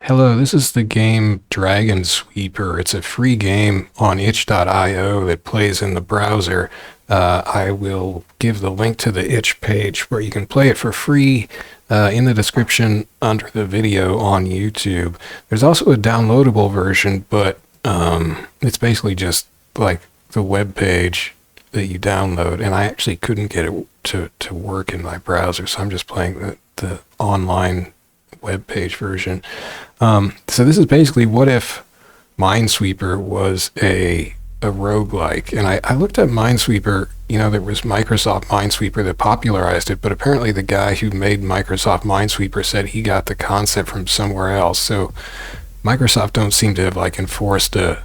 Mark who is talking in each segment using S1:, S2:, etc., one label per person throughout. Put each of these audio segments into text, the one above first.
S1: Hello, this is the game Dragonsweeper. It's a free game on itch.io that plays in the browser. I will give the link to the itch page where you can play it for free in the description under the video on YouTube. There's also a downloadable version, but it's basically just like the web page that you download, and I actually couldn't get it to work in my browser, so I'm just playing the online web page version. So this is basically what if Minesweeper was a roguelike. And I looked at Minesweeper, there was Microsoft Minesweeper that popularized it, but apparently the guy who made Microsoft Minesweeper said he got the concept from somewhere else. So Microsoft don't seem to have enforced a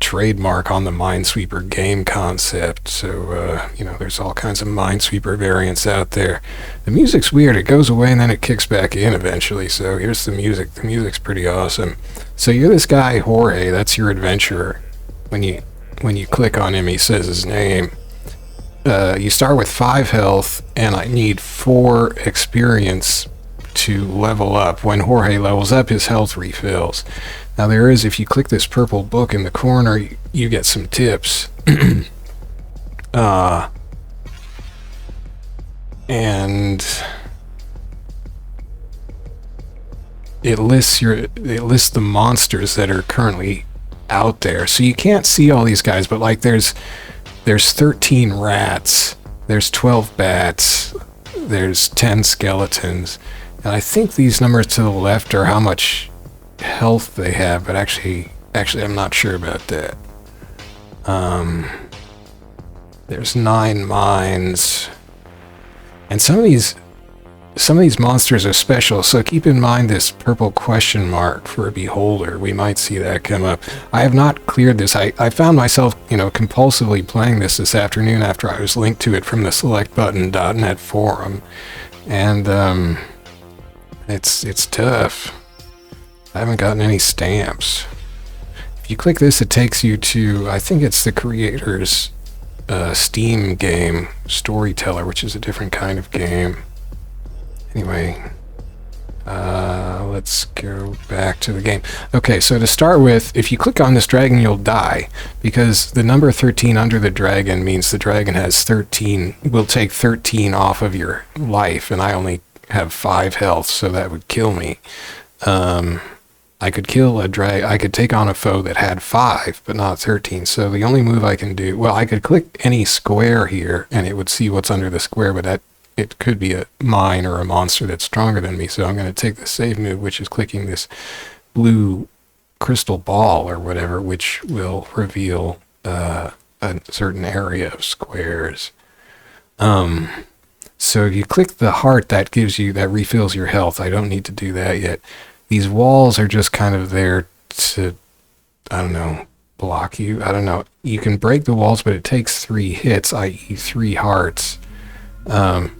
S1: trademark on the Minesweeper game concept. So, there's all kinds of Minesweeper variants out there. The music's weird. It goes away and then it kicks back in eventually. So here's the music. The music's pretty awesome. So you're this guy, Jorge. That's your adventurer. When you click on him, he says his name. You start with 5 health, and I need 4 experience to level up. When Jorge levels up, his health refills. Now if you click this purple book in the corner, you get some tips. And it lists the monsters that are currently out there. So you can't see all these guys, but there's 13 rats, there's 12 bats, there's 10 skeletons. And I think these numbers to the left are how much health they have, but actually I'm not sure about that. There's 9 mines, and some of these monsters are special, so keep in mind this purple question mark for a beholder. We might see that come up. I have not cleared this. I found myself compulsively playing this afternoon after I was linked to it from the selectbutton.net forum, and it's tough. I haven't gotten any stamps. If you click this, it takes you to, I think it's the creator's Steam game, Storyteller, which is a different kind of game. Anyway, let's go back to the game. Okay, so to start with, if you click on this dragon, you'll die, because the number 13 under the dragon means the dragon has 13, will take 13 off of your life, and I only have 5 health, so that would kill me. I could kill I could take on a foe that had 5, but not 13. So the only move I can do, I could click any square here and it would see what's under the square, but it could be a mine or a monster that's stronger than me. So I'm going to take the save move, which is clicking this blue crystal ball or whatever, which will reveal a certain area of squares. So if you click the heart, that refills your health. I don't need to do that yet. These walls are just kind of there to, block you. I don't know. You can break the walls, but it takes 3 hits, i.e. 3 hearts. The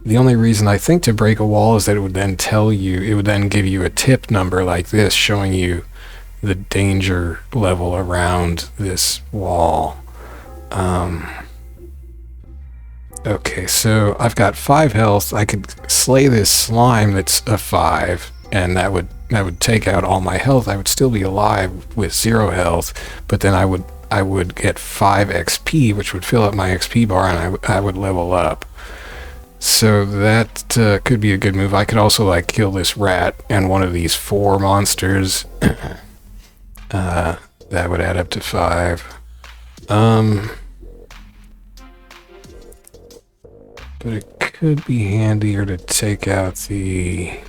S1: only reason I think to break a wall is that it would then give you a tip number like this, showing you the danger level around this wall. Okay, so I've got 5 health. I could slay this slime that's a 5. And that would take out all my health. I would still be alive with 0 health, but then I would get 5 XP, which would fill up my XP bar, and I would level up. So that could be a good move. I could also kill this rat and one of these 4 monsters. That would add up to 5. But it could be handier to take out the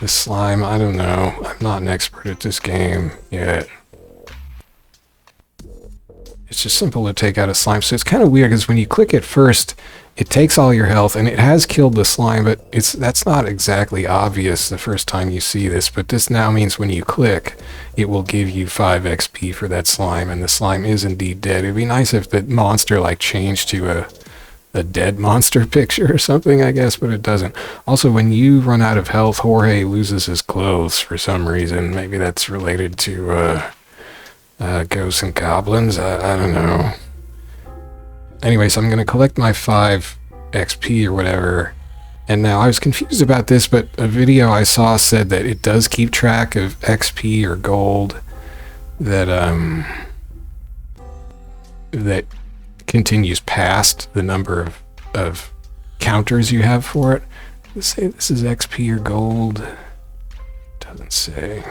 S1: slime. I don't know. I'm not an expert at this game yet. It's just simple to take out a slime. So it's kind of weird because when you click it first, it takes all your health, and it has killed the slime, but that's not exactly obvious the first time you see this. But this now means when you click, it will give you 5 XP for that slime, and the slime is indeed dead. It'd be nice if the monster changed to a dead monster picture or something, I guess, but it doesn't. Also, when you run out of health, Jorge loses his clothes for some reason. Maybe that's related to ghosts and goblins. I don't know. Anyway, so I'm going to collect my 5 XP or whatever, And now I was confused about this, but a video I saw said that it does keep track of XP or gold that that continues past the number of counters you have for it. Let's say this is XP or gold. Doesn't say.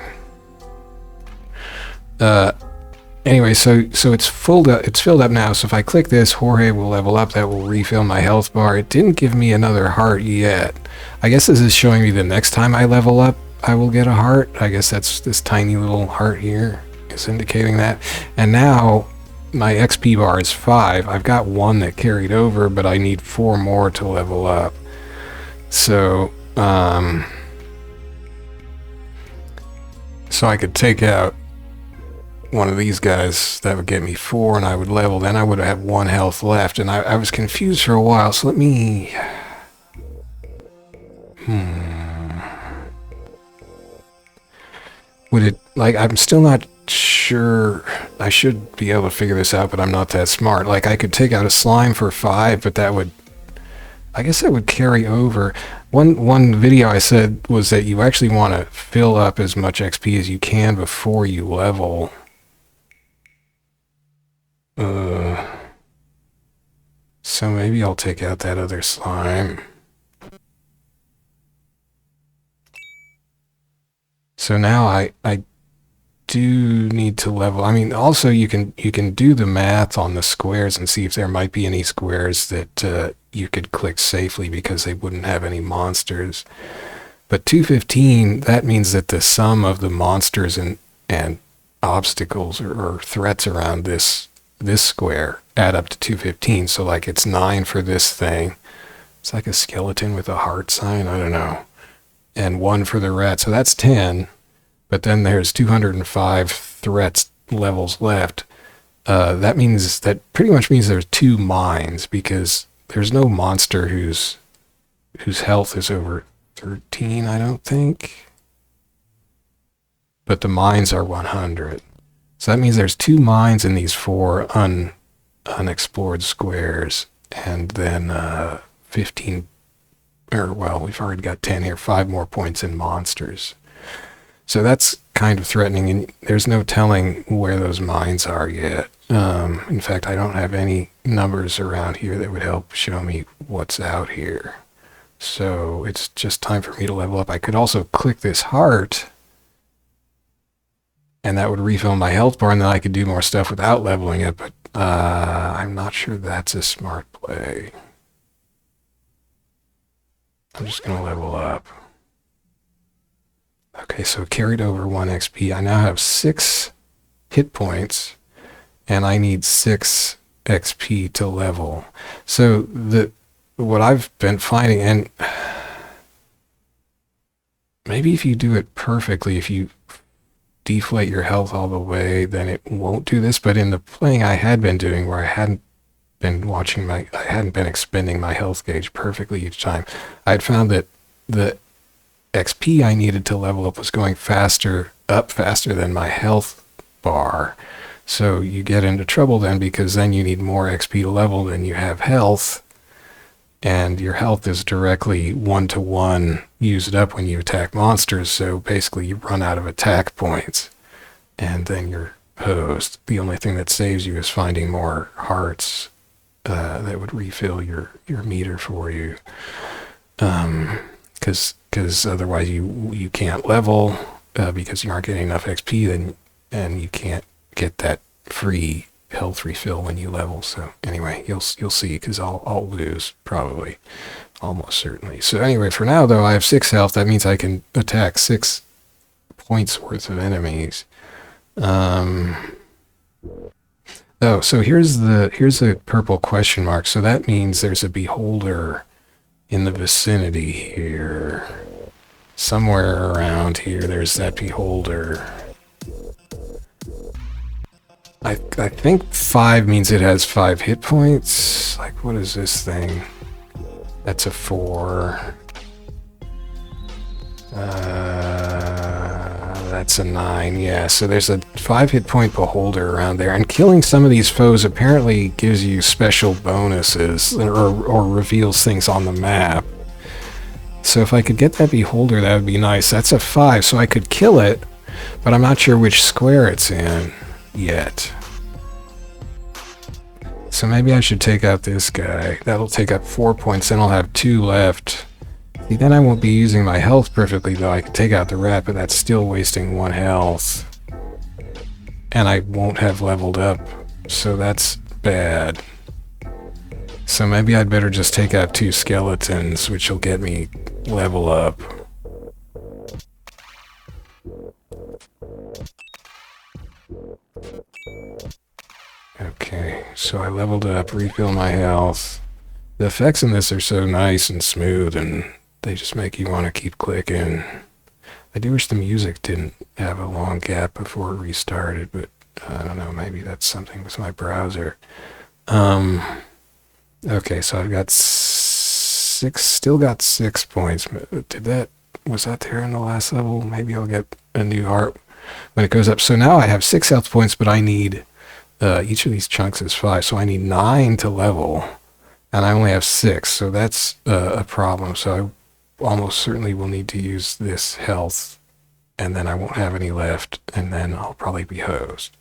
S1: Anyway, so it's filled up. It's filled up now. So if I click this, Jorge will level up. That will refill my health bar. It didn't give me another heart yet. I guess this is showing me the next time I level up, I will get a heart. I guess that's this tiny little heart here is indicating that. And now my XP bar is 5. I've got 1 that carried over, but I need 4 more to level up. So, so I could take out one of these guys. That would get me 4 and I would level. Then I would have 1 health left, and I was confused for a while. So let me... Would it... Like, I'm still not sure. I should be able to figure this out, but I'm not that smart. Like, I could take out a slime for 5, but that would... I guess that would carry over. One video I said was that you actually want to fill up as much XP as you can before you level. So maybe I'll take out that other slime. So now I do need to level. I mean, also you can do the math on the squares and see if there might be any squares that you could click safely because they wouldn't have any monsters. But 215, that means that the sum of the monsters and obstacles or threats around this square add up to 215. So like it's 9 for this thing. It's like a skeleton with a heart sign. I don't know. And 1 for the rat. So that's 10. But then there's 205 threats levels left. That means that pretty much means there's 2 mines because there's no monster whose health is over 13, I don't think. But the mines are 100. So that means there's 2 mines in these 4 unexplored squares, and then 15, or well, we've already got 10 here, 5 more points in monsters. So that's kind of threatening, and there's no telling where those mines are yet. In fact, I don't have any numbers around here that would help show me what's out here. So it's just time for me to level up. I could also click this heart, and that would refill my health bar, and then I could do more stuff without leveling it, but I'm not sure that's a smart play. I'm just going to level up. Okay, so carried over 1 XP. I now have 6 hit points, and I need 6 XP to level. So what I've been finding, and maybe if you do it perfectly, if you deflate your health all the way, then it won't do this. But in the playing I had been doing, where I hadn't been expending my health gauge perfectly each time, I had found that the XP I needed to level up was going faster than my health bar. So you get into trouble then, because then you need more XP to level than you have health, and your health is directly 1-to-1 used up when you attack monsters. So basically you run out of attack points, and then you're hosed. The only thing that saves you is finding more hearts that would refill your meter for you. Because otherwise you can't level because you aren't getting enough XP, and you can't get that free health refill when you level. So anyway, you'll see, because I'll lose probably, almost certainly. So anyway, for now though, I have 6 health. That means I can attack 6 points worth of enemies. Oh, so here's a purple question mark. So that means there's a beholder in the vicinity here. Somewhere around here, there's that beholder. I think 5 means it has 5 hit points. Like, what is this thing? That's a 4. That's a 9. Yeah, so there's a 5 hit point beholder around there. And killing some of these foes apparently gives you special bonuses, or reveals things on the map. So if I could get that beholder, that would be nice. That's a 5, so I could kill it, but I'm not sure which square it's in yet. So maybe I should take out this guy. That'll take up 4 points, then I'll have 2 left. See, then I won't be using my health perfectly, though. I could take out the rat, but that's still wasting 1 health. And I won't have leveled up, so that's bad. So maybe I'd better just take out 2 skeletons, which will get me level up. Okay, so I leveled up, refill my health. The effects in this are so nice and smooth, and they just make you want to keep clicking. I do wish the music didn't have a long gap before it restarted, but I don't know, maybe that's something with my browser. Okay, so I've got 6, still got 6 points. Was that there in the last level? Maybe I'll get a new heart when it goes up. So now I have 6 health points, but I need, each of these chunks is 5, so I need 9 to level, and I only have 6, so that's a problem. So I almost certainly will need to use this health, and then I won't have any left, and then I'll probably be hosed.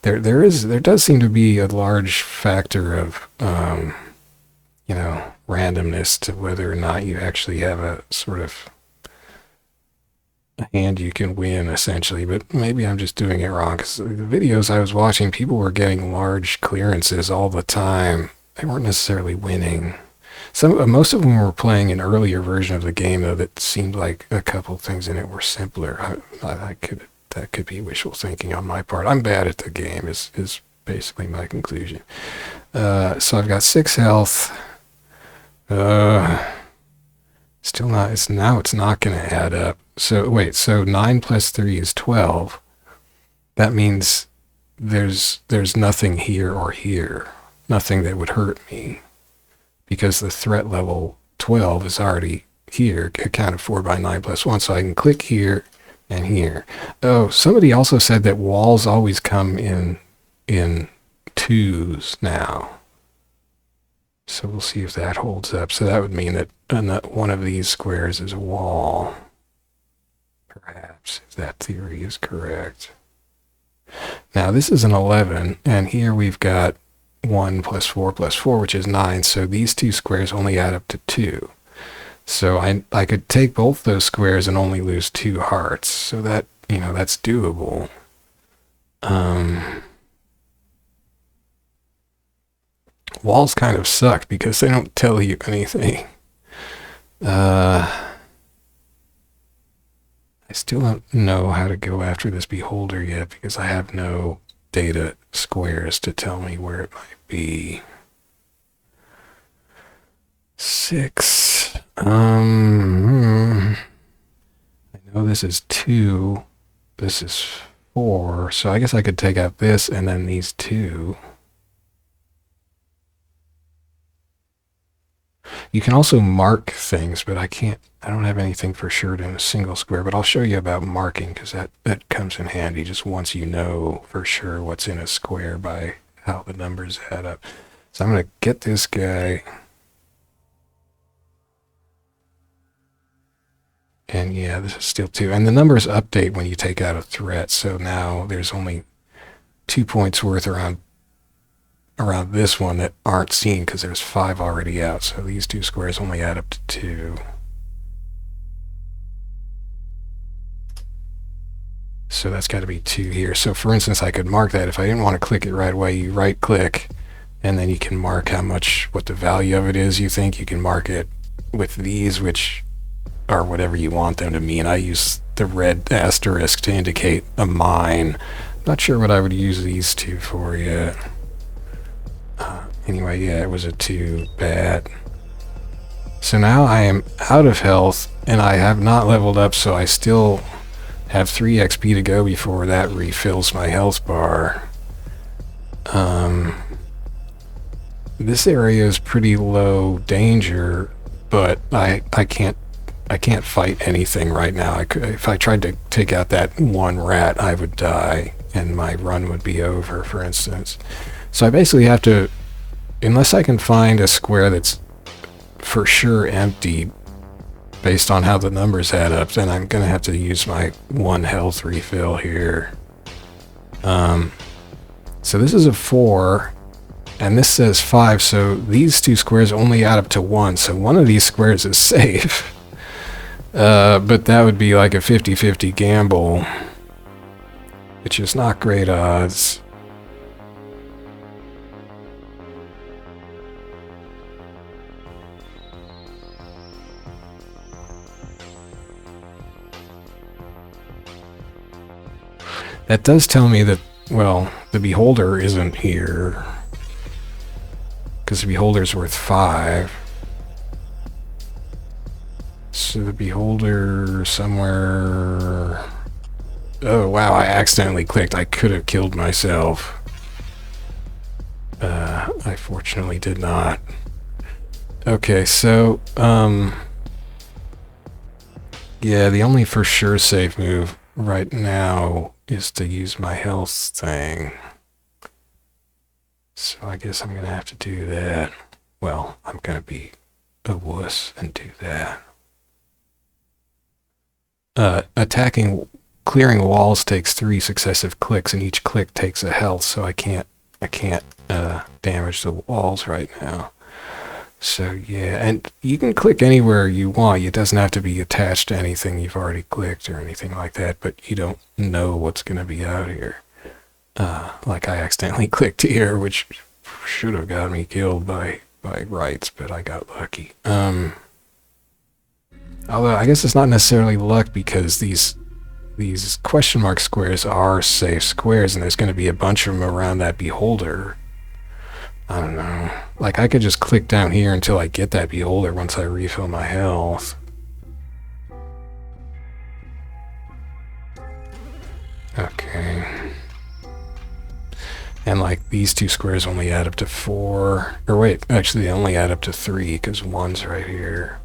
S1: There does seem to be a large factor of, you know, randomness to whether or not you actually have a sort of a hand you can win, essentially. But maybe I'm just doing it wrong, because the videos I was watching, people were getting large clearances all the time. They weren't necessarily winning. Most of them were playing an earlier version of the game, though, that seemed like a couple things in it were simpler. That could be wishful thinking on my part. I'm bad at the game, is basically my conclusion. So I've got 6 health. Still not, it's not going to add up. So wait, so 9 plus 3 is 12. That means there's nothing here or here. Nothing that would hurt me, because the threat level 12 is already here, accounted for by 9 plus 1. So I can click here and here. Oh, somebody also said that walls always come in 2s now. So we'll see if that holds up. So that would mean that one of these squares is a wall. Perhaps, if that theory is correct. Now this is an 11, and here we've got 1 plus 4 plus 4, which is 9. So these 2 squares only add up to 2. So I could take both those squares and only lose 2 hearts. So that, you know, that's doable. Walls kind of suck because they don't tell you anything. I still don't know how to go after this beholder yet, because I have no data squares to tell me where it might be. 6. I know this is 2. This is 4. So I guess I could take out this and then these 2. You can also mark things, but I don't have anything for sure in a single square, but I'll show you about marking, because that comes in handy just once you know for sure what's in a square by how the numbers add up. So I'm going to get this guy. And yeah, this is still 2. And the numbers update when you take out a threat. So now there's only 2 points worth around this one that aren't seen, because there's 5 already out. So these 2 squares only add up to 2. So that's got to be 2 here. So for instance, I could mark that. If I didn't want to click it right away, you right click, and then you can mark what the value of it is. You think you can mark it with these, which are whatever you want them to mean. I use the red asterisk to indicate a mine. Not sure what I would use these 2 for yet. Anyway, yeah, it was a 2. Bad. So now I am out of health, and I have not leveled up, so I still have 3 XP to go before that refills my health bar. This area is pretty low danger, but I can't fight anything right now. If I tried to take out that one rat, I would die, and my run would be over, for instance. So I basically have to, unless I can find a square that's for sure empty, based on how the numbers add up, then I'm going to have to use my 1 health refill here. So this is a 4, and this says 5, so these two squares only add up to 1, so one of these squares is safe. But that would be like a 50-50 gamble, which is not great odds. That does tell me that, well, the beholder isn't here, because the beholder's worth 5. So the beholder somewhere... Oh wow, I accidentally clicked. I could have killed myself. I fortunately did not. Okay, so, yeah, the only for sure safe move right now is to use my health thing. So I guess I'm gonna have to do that. Well, I'm gonna be a wuss and do that. Clearing walls takes 3 successive clicks, and each click takes a health, so I can't damage the walls right now. So yeah, and you can click anywhere you want. It doesn't have to be attached to anything you've already clicked or anything like that, but you don't know what's going to be out here. Like I accidentally clicked here, which should have got me killed by rights, but I got lucky. Although I guess it's not necessarily luck, because these question mark squares are safe squares, and there's going to be a bunch of them around that beholder. I don't know. Like, I could just click down here until I get that beholder once I refill my health. Okay. And like, these two squares only add up to 4. Or wait, actually they only add up to 3, because 1's right here.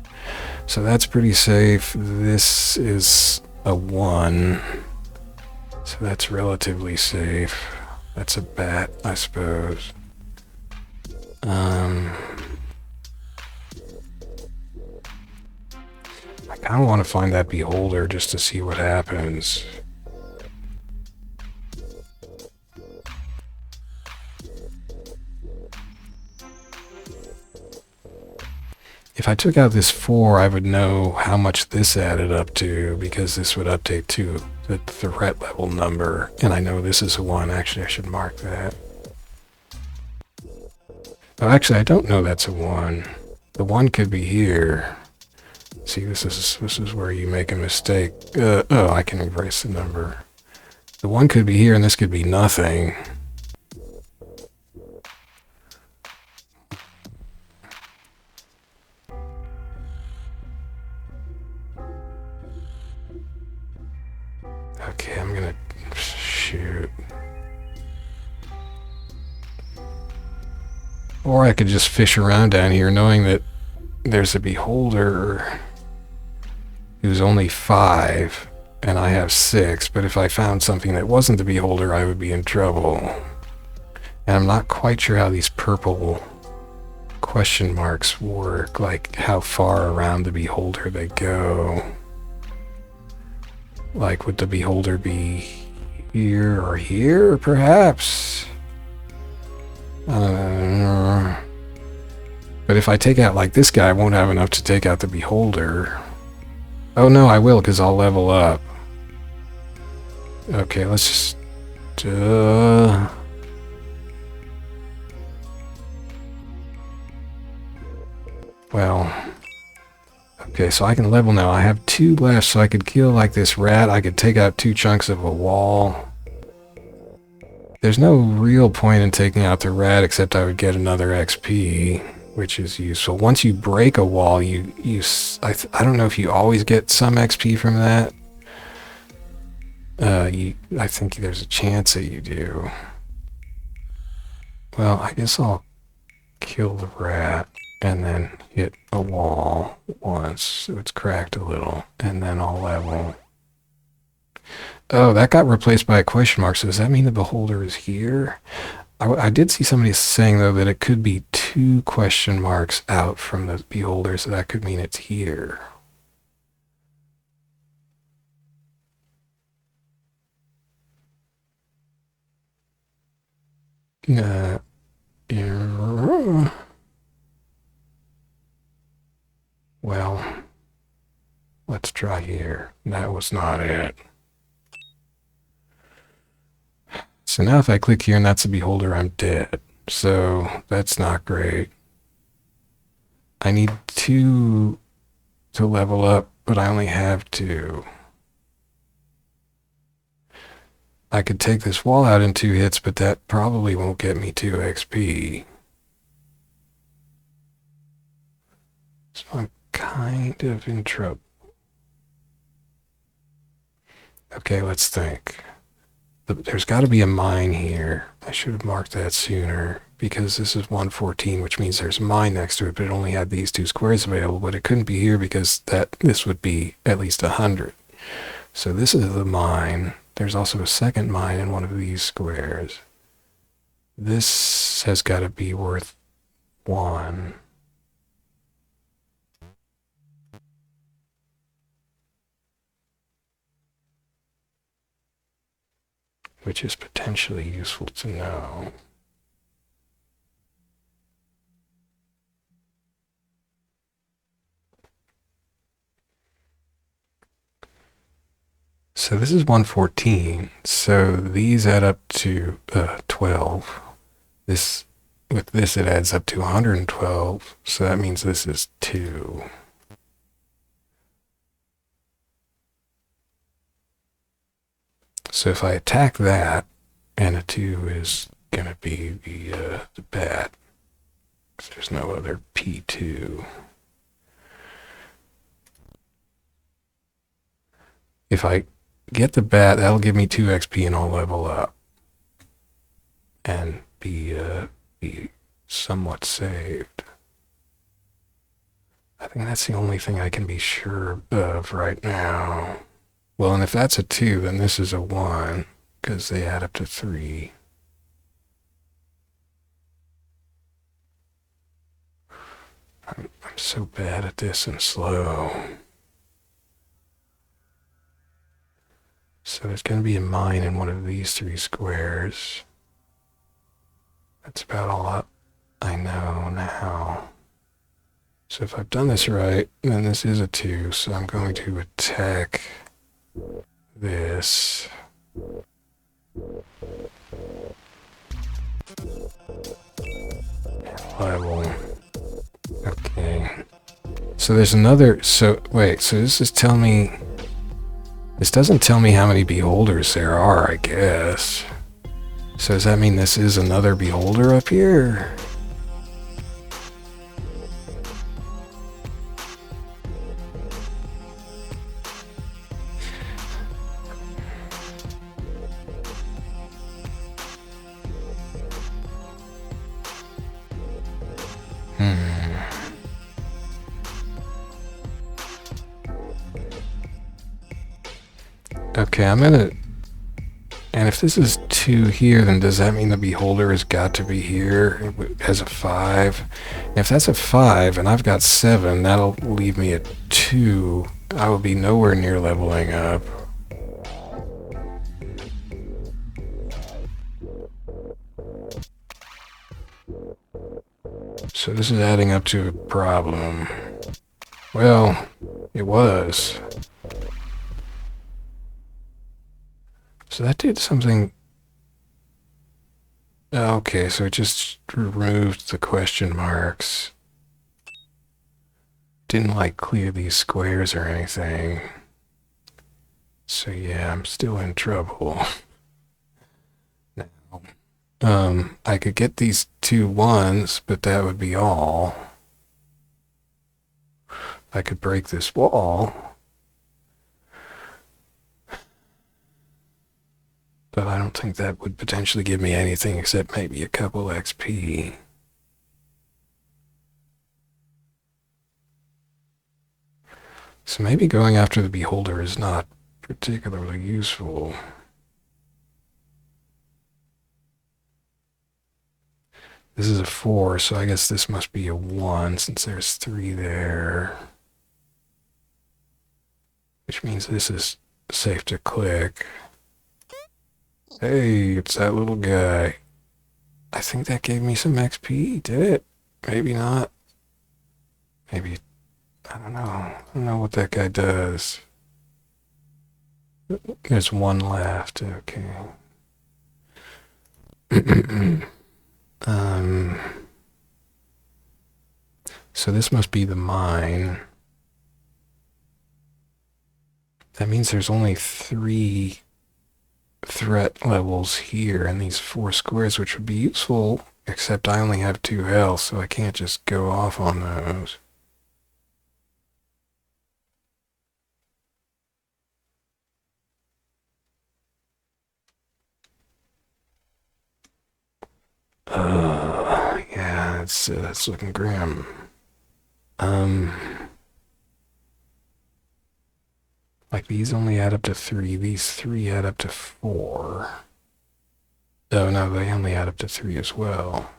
S1: So that's pretty safe. This is a 1. So that's relatively safe. That's a bat, I suppose. I kind of want to find that beholder just to see what happens. If I took out this 4, I would know how much this added up to, because this would update to the threat level number, and I know this is a 1. Actually, I should mark that. Oh, actually, I don't know that's a 1. The 1 could be here. See, this is where you make a mistake. Oh, I can erase the number. The 1 could be here, and this could be nothing. Okay, I'm gonna shoot. Or I could just fish around down here knowing that there's a beholder who's only 5 and I have 6, but if I found something that wasn't the beholder, I would be in trouble. And I'm not quite sure how these purple question marks work, like how far around the beholder they go. Like, would the beholder be here or here, perhaps? But if I take out, like, this guy, I won't have enough to take out the beholder. Oh no, I will, because I'll level up. Okay, let's just... Well... Okay, so I can level now. I have 2 left, so I could kill, like, this rat. I could take out 2 chunks of a wall. There's no real point in taking out the rat, except I would get another XP, which is useful. Once you break a wall, I don't know if you always get some XP from that. I think there's a chance that you do. Well, I guess I'll kill the rat and then hit a wall once, so it's cracked a little, and then I'll level. Oh, that got replaced by a question mark, so does that mean the beholder is here? I did see somebody saying, though, that it could be 2 question marks out from the beholder, so that could mean it's here. Yeah. Well, let's try here. That was not it. So now if I click here and that's a beholder, I'm dead. So that's not great. I need 2 to level up, but I only have 2. I could take this wall out in 2 hits, but that probably won't get me 2 XP. So I'm kind of in trouble. Okay, let's think. There's got to be a mine here. I should have marked that sooner because this is 114, which means there's a mine next to it, but it only had these 2 squares available, but it couldn't be here because this would be at least 100. So this is the mine. There's also a second mine in one of these squares. This has got to be worth 1. Which is potentially useful to know. So this is 114. So these add up to 12. With this it adds up to 112. So that means this is 2. So if I attack that, and a 2 is going to be the bat, because there's no other P2. If I get the bat, that'll give me 2 XP and I'll level up. And be somewhat saved. I think that's the only thing I can be sure of right now. Well, and if that's a 2, then this is a 1, because they add up to 3. I'm so bad at this and slow. So there's going to be a mine in one of these 3 squares. That's about all I know now. So if I've done this right, then this is a 2, so I'm going to attack this. Level. Okay. So there's another, so wait, so this is telling me, this doesn't tell me how many beholders there are, I guess. So does that mean this is another beholder up here? Okay, I'm gonna... And if this is 2 here, then does that mean the beholder has got to be here as a 5? And if that's a 5, and I've got 7, that'll leave me at 2. I will be nowhere near leveling up. So this is adding up to a problem. Well, it was. So that did something. Okay, so it just removed the question marks. Didn't like clear these squares or anything. So yeah, I'm still in trouble. Now, I could get these 2 1s, but that would be all. I could break this wall. But I don't think that would potentially give me anything except maybe a couple XP. So maybe going after the beholder is not particularly useful. This is a 4, so I guess this must be a 1 since there's 3 there. Which means this is safe to click. Hey, it's that little guy. I think that gave me some XP, did it? Maybe not. Maybe, I don't know. I don't know what that guy does. There's one left, okay. um, so this must be the mine. That means there's only 3 threat levels here in these 4 squares, which would be useful, except I only have 2 health, so I can't just go off on those. Yeah, it's looking grim. Like these only add up to 3. These 3 add up to 4. Oh no, they only add up to 3 as well.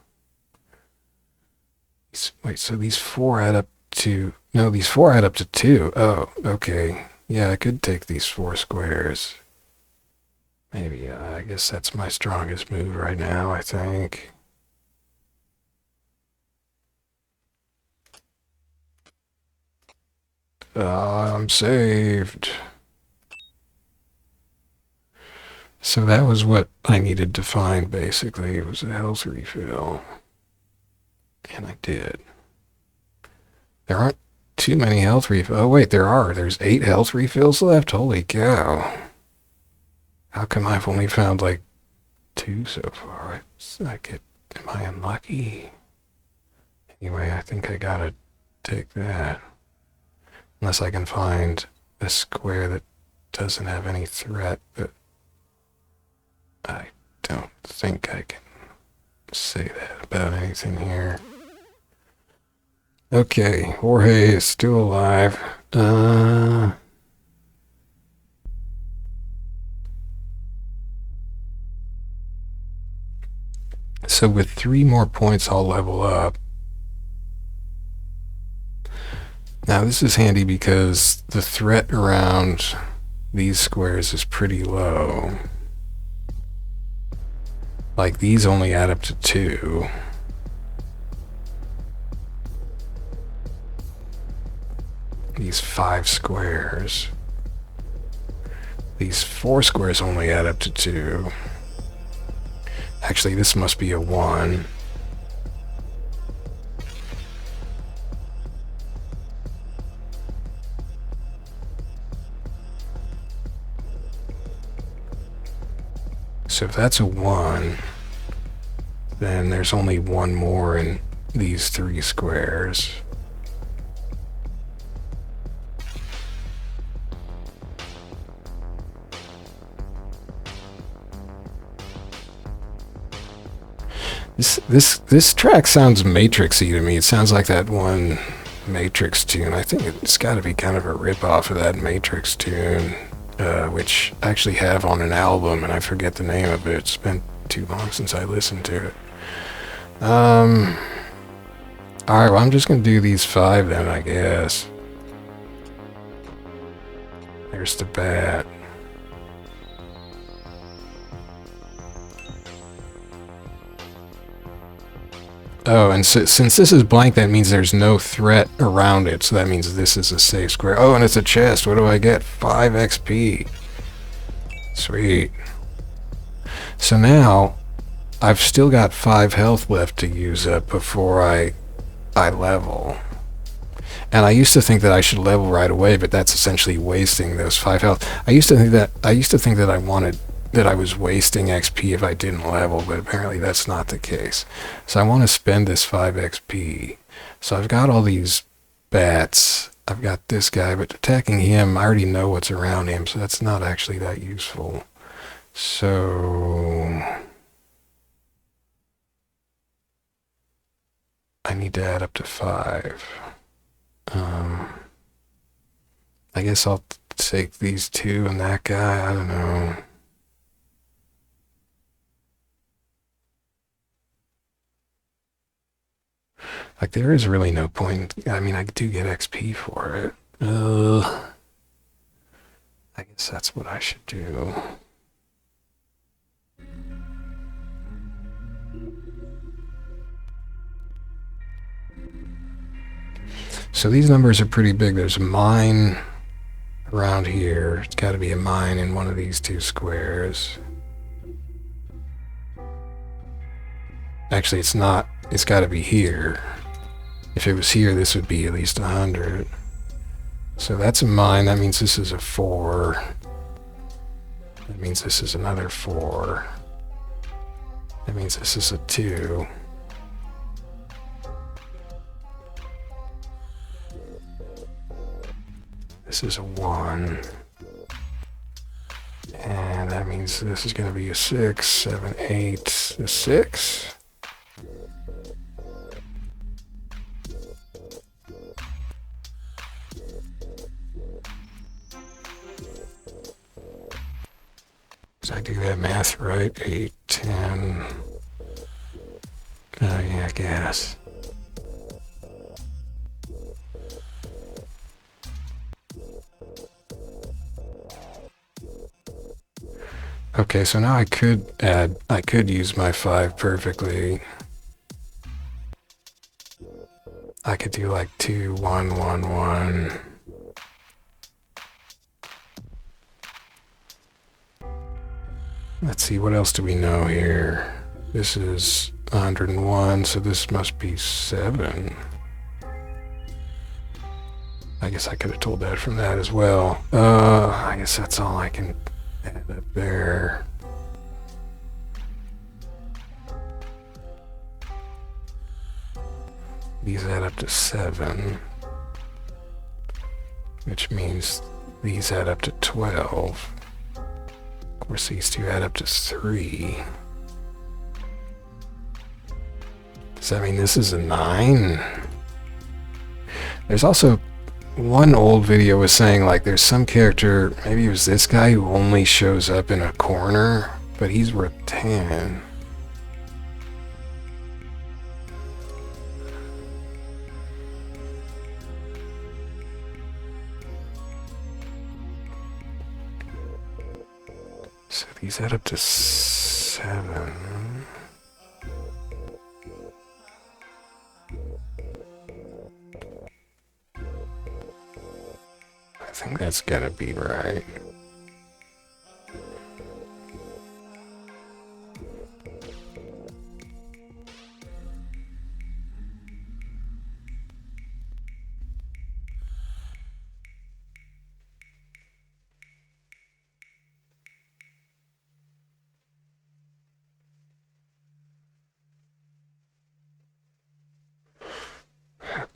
S1: Wait, so these 4 add up to... No, these 4 add up to 2. Oh, okay. Yeah, I could take these 4 squares. Maybe, I guess that's my strongest move right now, I think. I'm saved. So that was what I needed to find, basically. It was a health refill. And I did. There aren't too many health refills. Oh, wait, there are. There's 8 health refills left? Holy cow. How come I've only found, like, 2 so far? Am I unlucky? Anyway, I think I gotta take that. Unless I can find a square that doesn't have any threat, but I don't think I can say that about anything here. Okay, Jorge is still alive. So with 3 more points, I'll level up. Now this is handy because the threat around these squares is pretty low. Like these only add up to 2. These 5 squares. These 4 squares only add up to 2. Actually, this must be a 1. So if that's a 1, then there's only 1 more in these 3 squares. This track sounds Matrixy to me. It sounds like that one Matrix tune. I think it's got to be kind of a rip-off of that Matrix tune, which I actually have on an album, and I forget the name of it. It's been too long since I listened to it. Alright, well, I'm just going to do these 5 then, I guess. There's the bat. Oh, and since this is blank, that means there's no threat around it, so that means this is a safe square. Oh, and it's a chest. What do I get? 5 XP. Sweet. So now, I've still got 5 health left to use up before I level. And I used to think that I should level right away, but that's essentially wasting those 5 health. I used to think that I was wasting XP if I didn't level, but apparently that's not the case. So I want to spend this 5 XP. So I've got all these bats. I've got this guy, but attacking him, I already know what's around him, so that's not actually that useful. So I need to add up to 5. I guess I'll take these 2 and that guy. I don't know. Like, there is really no point. I mean, I do get XP for it. I guess that's what I should do. So these numbers are pretty big. There's a mine around here. It's got to be a mine in one of these two squares. Actually, it's not. It's got to be here. If it was here, this would be at least 100. So that's a mine. That means this is a 4. That means this is another 4. That means this is a 2. This is a 1. And that means this is going to be a 6, 7, 8, a 6. Did I do that math right? 8, 10. Oh yeah, I guess. Okay, so now I could use my 5 perfectly. I could do like 2, 1, 1, 1. Let's see, what else do we know here? This is 101, so this must be 7. I guess I could have told that from that as well. I guess that's all I can add up there. These add up to 7, which means these add up to 12. Of course, these two add up to 3. Does that mean this is a 9? There's also one old video was saying like there's some character, maybe it was this guy, who only shows up in a corner, but he's worth 10. So these add up to 7. I think that's gotta be right.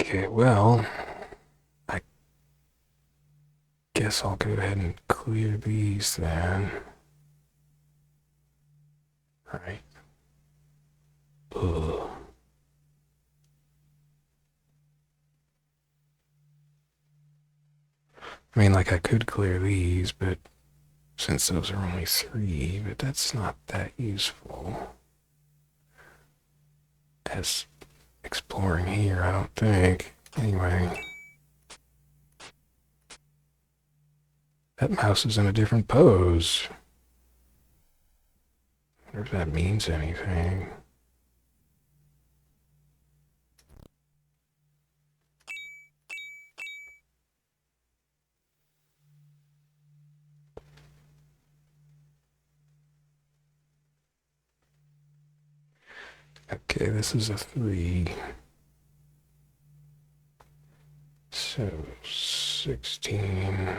S1: Okay, well, I guess I'll go ahead and clear these then. Right. Ugh. I mean, like, I could clear these, but since those are only 3, but that's not that useful as exploring here, I don't think. Anyway, that mouse is in a different pose. I wonder if that means anything. Okay, this is a 3. So 16.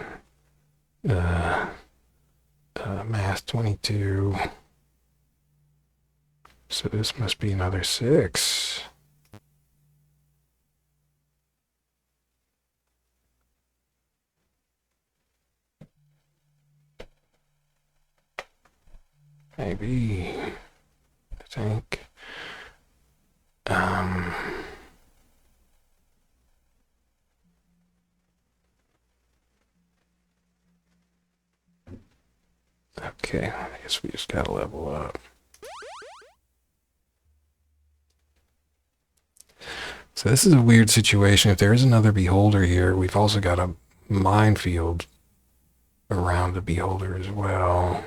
S1: Math 22. So this must be another 6. Maybe. I think. Okay, I guess we just gotta level up. So this is a weird situation. If there is another beholder here, we've also got a minefield around the beholder as well.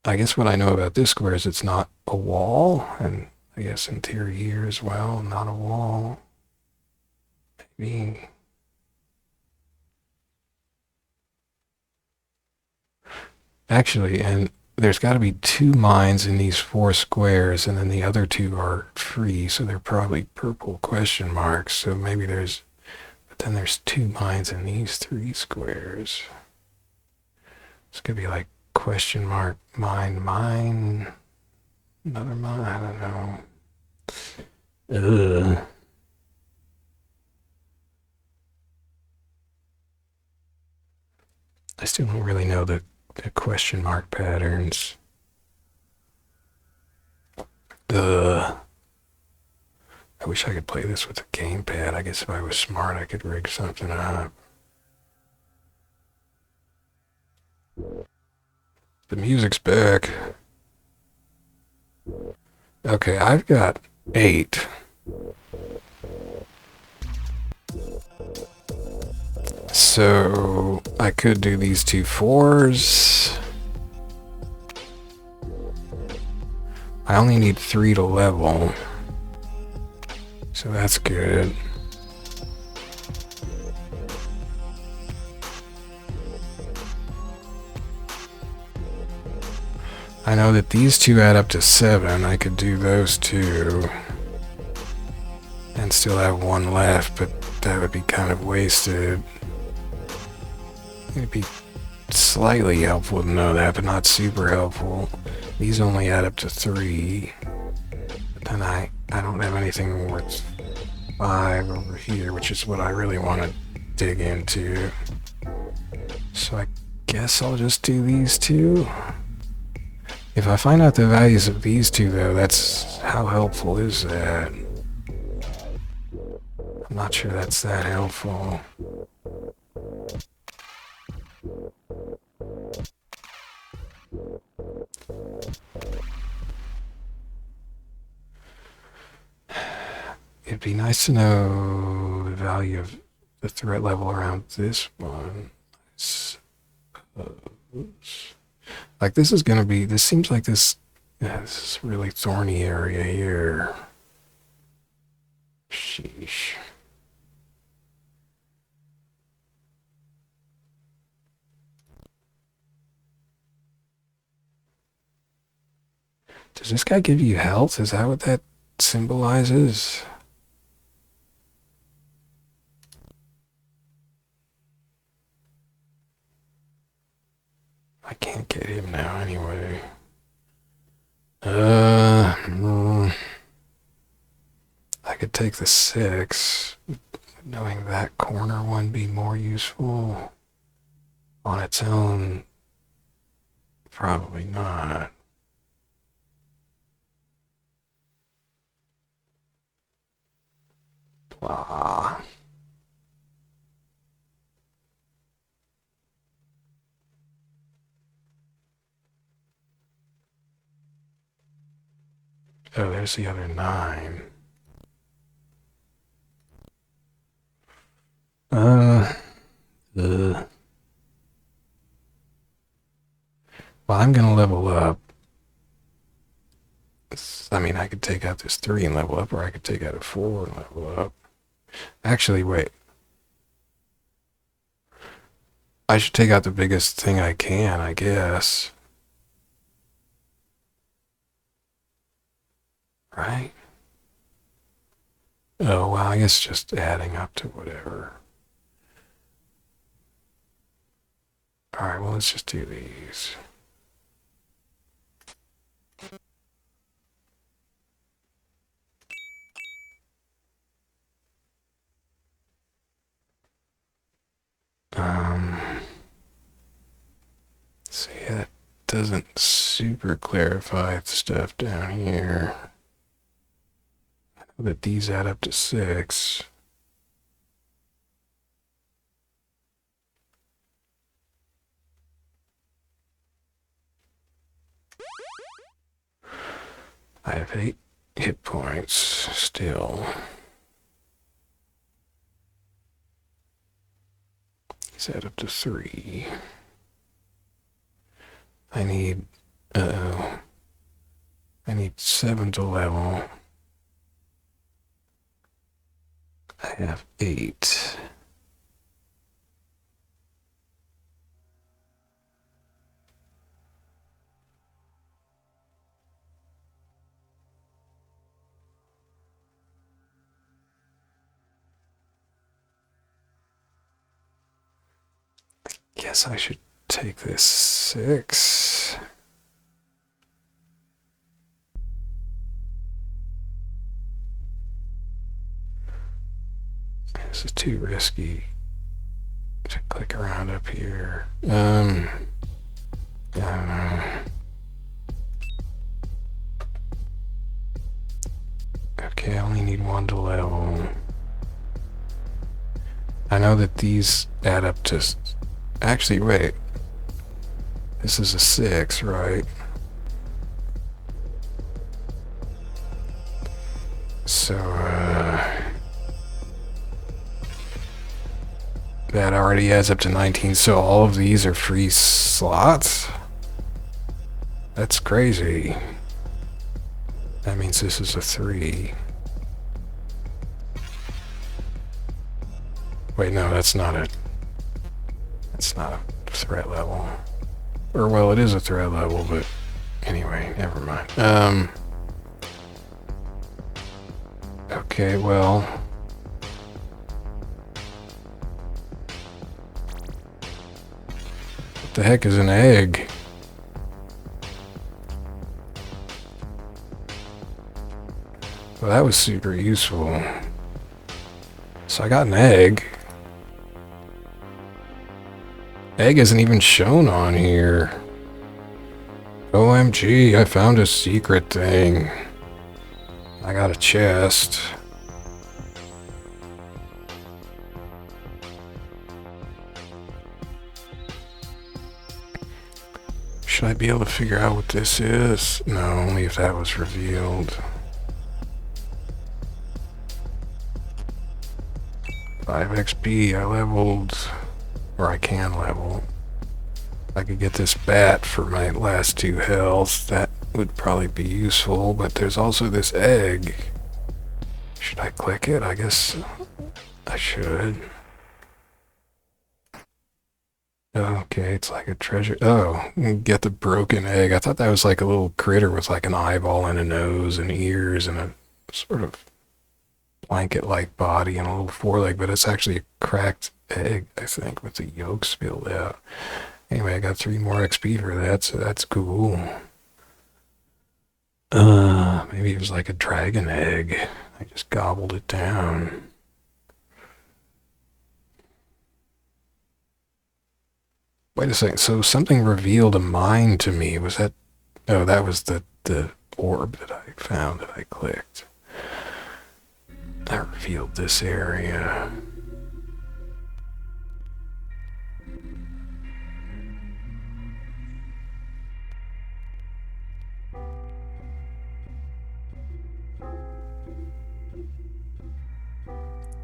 S1: I guess what I know about this square is it's not a wall, and I guess in theory here as well, not a wall. being... Actually, and there's got to be 2 mines in these 4 squares, and then the other 2 are free, so they're probably purple question marks. So maybe there's... But then there's 2 mines in these 3 squares. It's gonna be like question mark, mine, another mine, I don't know. Ugh. I still don't really know the question mark patterns. Ugh. I wish I could play this with a gamepad. I guess if I was smart, I could rig something up. The music's back. Okay, I've got 8. So I could do these 2 4s. I only need 3 to level. So that's good. I know that these 2 add up to 7. I could do those 2 and still have 1 left, but that would be kind of wasted. It'd be slightly helpful to know that, but not super helpful. These only add up to 3. But then I don't have anything worth 5 over here, which is what I really want to dig into. So I guess I'll just do these 2. If I find out the values of these 2, though, that's... How helpful is that? I'm not sure that's that helpful. It'd be nice to know the value of the threat level around this one. I suppose. Like, this is going to be... This seems like this... Yeah, this is a really thorny area here. Sheesh. Does this guy give you health? Is that what that symbolizes? I can't get him now anyway. I could take the 6. Knowing that corner one be more useful on its own. Probably not. Blah. Oh, there's the other 9. Well, I'm gonna level up. I mean, I could take out this 3 and level up, or I could take out a 4 and level up. Actually, wait. I should take out the biggest thing I can, I guess. Right? Oh, well, I guess just adding up to whatever. Alright, well, let's just do these. See, that doesn't super clarify the stuff down here. I know that these add up to 6. I have 8 hit points still. These add up to 3. I need 7 to level. I have 8. Guess I should take this 6. This is too risky to click around up here. I don't know. Okay, I only need 1 to level. I know that these add up to... Actually, wait. This is a 6, right? So, that already adds up to 19, so all of these are free slots? That's crazy. That means this is a 3. Wait, no, that's not a threat level. Or, well, it is a threat level, but anyway, never mind. Okay, well... What the heck is an egg? Well, that was super useful. So I got an egg. Egg isn't even shown on here. OMG, I found a secret thing. I got a chest. Should I be able to figure out what this is? No, only if that was revealed. 5 XP, I leveled, or I can level. If I could get this bat for my last 2 health, that would probably be useful, but there's also this egg. Should I click it? I guess I should. Okay, it's like a treasure. Oh, get the broken egg. I thought that was like a little critter with like an eyeball and a nose and ears and a sort of blanket-like body and a little foreleg, but it's actually a cracked egg, I think, with the yolk spilled out. Anyway, I got 3 more XP for that, so that's cool. Maybe it was like a dragon egg. I just gobbled it down. Wait a second, so something revealed a mine to me. Was that... Oh, that was the orb that I found that I clicked. That revealed this area.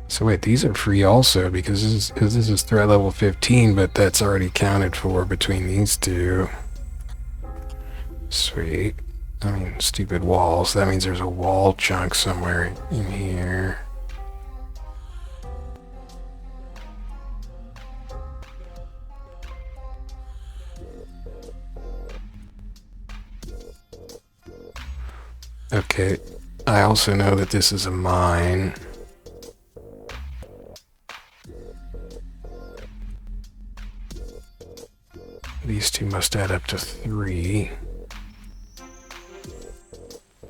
S1: So wait, these are free also, because this is threat level 15, but that's already counted for between these two. Sweet. I mean, stupid walls. That means there's a wall chunk somewhere in here. Okay, I also know that this is a mine. These two must add up to 3.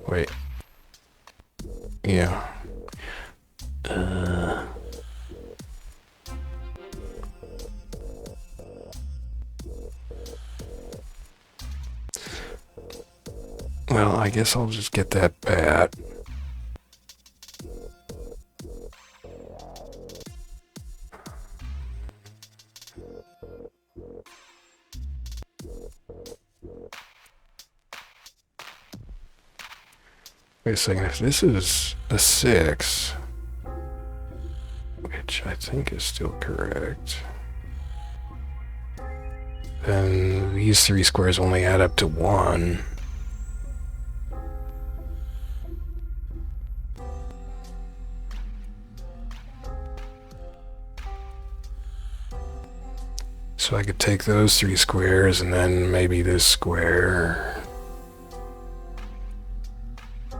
S1: Wait. Yeah. Well, I guess I'll just get that bat. Wait a second, if this is a 6, which I think is still correct, then these 3 squares only add up to 1. So I could take those 3 squares and then maybe this square.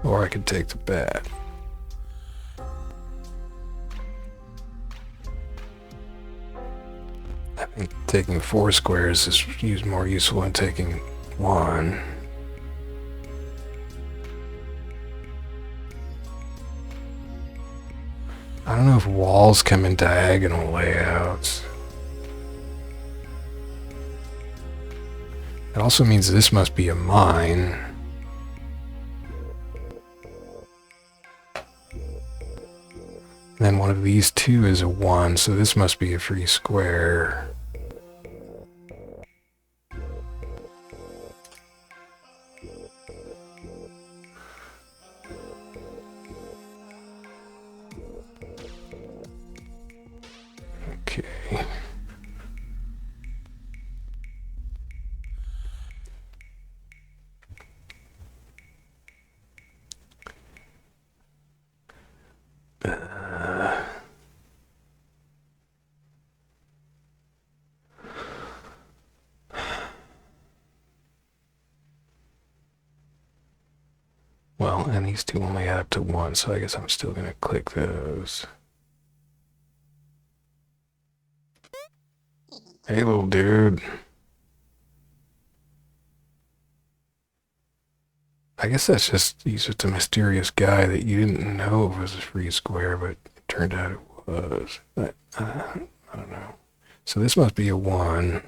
S1: Or I could take the bat. I think taking 4 squares is more useful than taking 1. I don't know if walls come in diagonal layouts. It also means this must be a mine. Then one of these two is a 1, so this must be a free square. Okay. Well, and these two only add up to 1, so I guess I'm still going to click those. Hey, little dude. I guess that's just, he's just a mysterious guy that you didn't know was a free square, but it turned out it was. I don't know. So this must be a 1.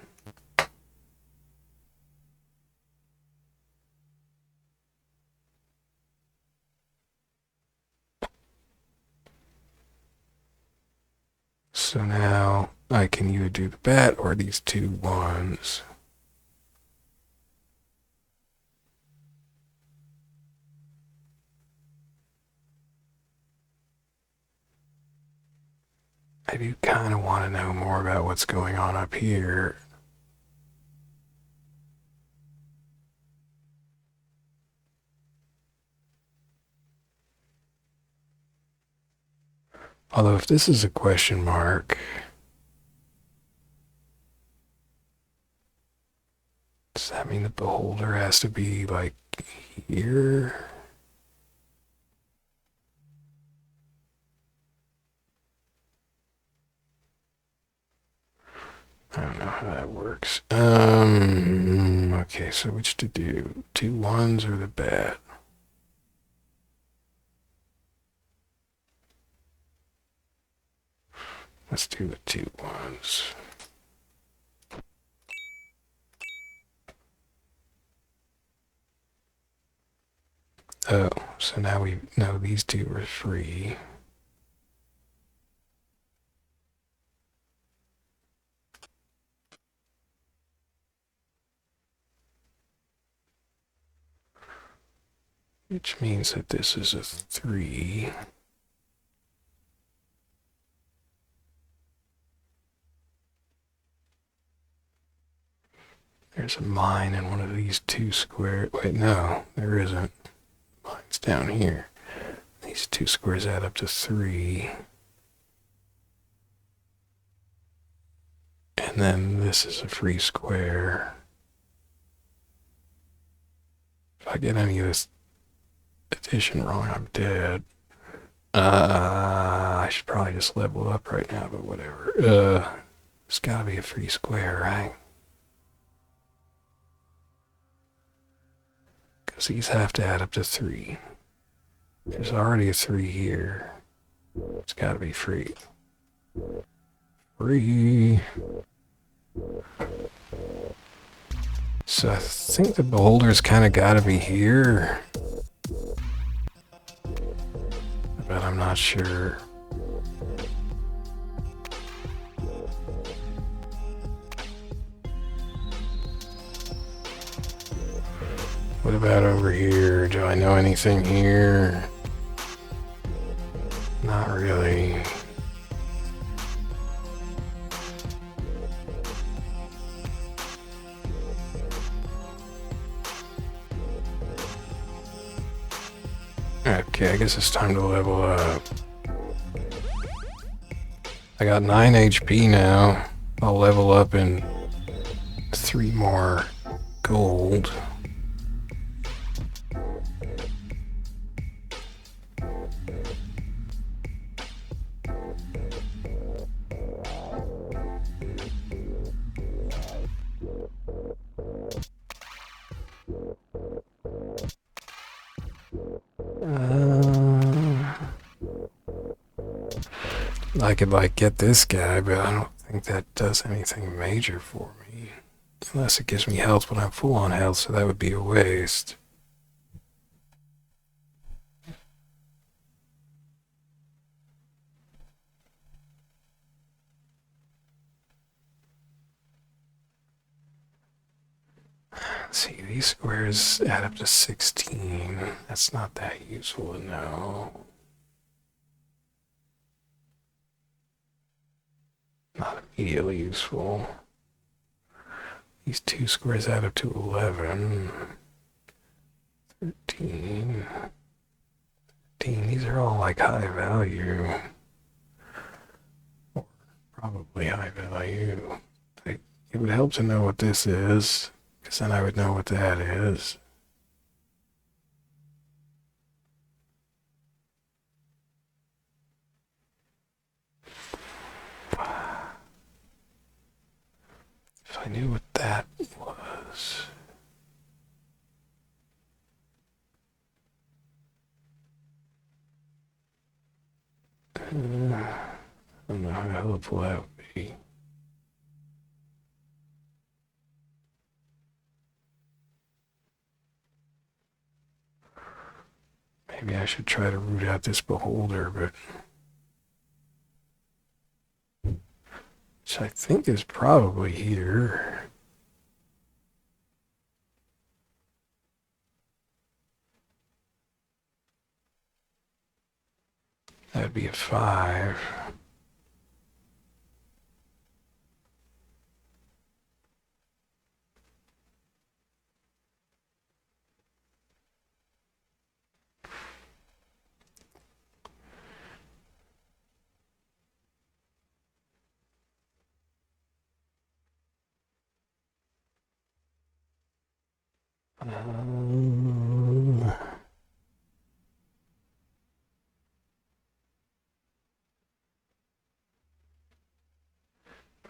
S1: So now I can either do the bat or these 2 1s. I do kind of want to know more about what's going on up here. Although if this is a question mark, does that mean the beholder has to be like here? I don't know how that works. Okay, so which to do? 2 1s or the bat? Let's do the 2 1s. Oh, so now we know these 2 are free. Which means that this is a 3. There's a mine in one of these 2 squares. Wait, no, there isn't. Mine's down here. These 2 squares add up to 3. And then this is a free square. If I get any of this addition wrong, I'm dead. I should probably just level up right now, but whatever. It's gotta be a free square, right? Because these have to add up to 3. There's already a 3 here. It's gotta be free. Free. So I think the beholder's kind of gotta be here. But I'm not sure. What about over here? Do I know anything here? Not really. Okay, I guess it's time to level up. I got 9 HP now. I'll level up in 3 more gold. I could like get this guy, but I don't think that does anything major for me. Unless it gives me health when I'm full on health, so that would be a waste. Let's see, these squares add up to 16. That's not that useful to know. Not immediately useful. These 2 squares add up to 11. 13. 13. These are all like high value. Or probably high value. It would help to know what this is, because then I would know what that is. If I knew what that was. I don't know how helpful that would be. Maybe I should try to root out this beholder, but which I think is probably here. That'd be a 5.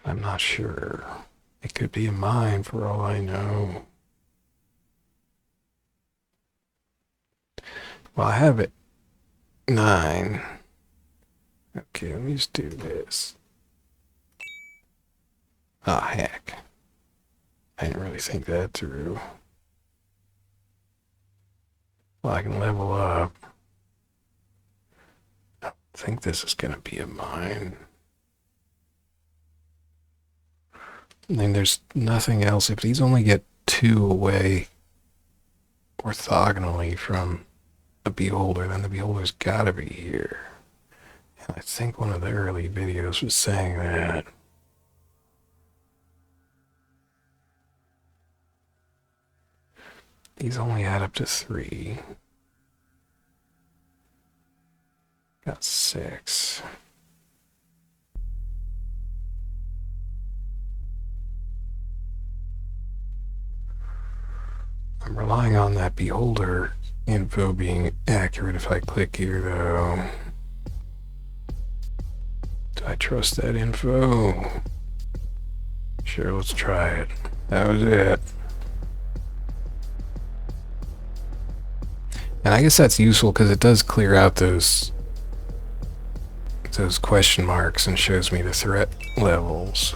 S1: I'm not sure. It could be a mine for all I know. Well, I have it 9. Okay, let me just do this. Ah, heck. I didn't really think that through. Well, I can level up. I don't think this is going to be a mine. I mean, there's nothing else. If these only get 2 away orthogonally from a beholder, then the beholder's gotta be here. And I think one of the early videos was saying that. These only add up to 3. Got 6. I'm relying on that beholder info being accurate if I click here, though. Do I trust that info? Sure, let's try it. That was it. And I guess that's useful because it does clear out those question marks and shows me the threat levels.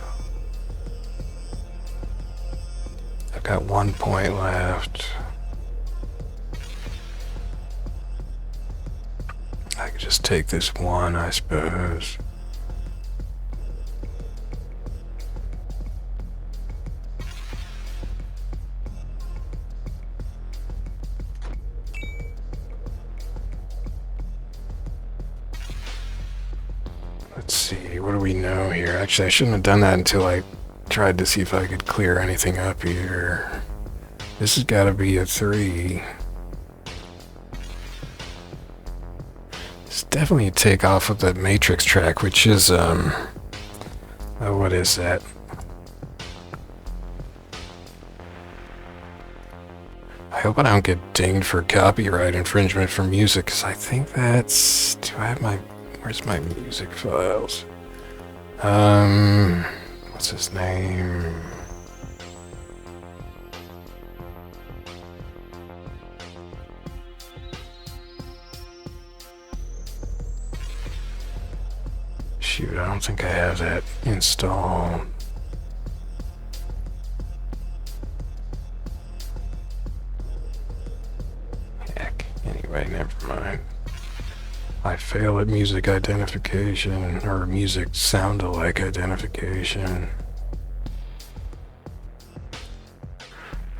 S1: I've got 1 point left. I could just take this 1, I suppose. Let's see, what do we know here? Actually, I shouldn't have done that until I tried to see if I could clear anything up here. This has got to be a 3. It's definitely a takeoff of the Matrix track, which is, oh, what is that? I hope I don't get dinged for copyright infringement for music, because I think that's... Do I have my... Where's my music files? What's his name? Shoot, I don't think I have that installed. Heck, anyway, never mind. I fail at music identification, or music sound-alike identification.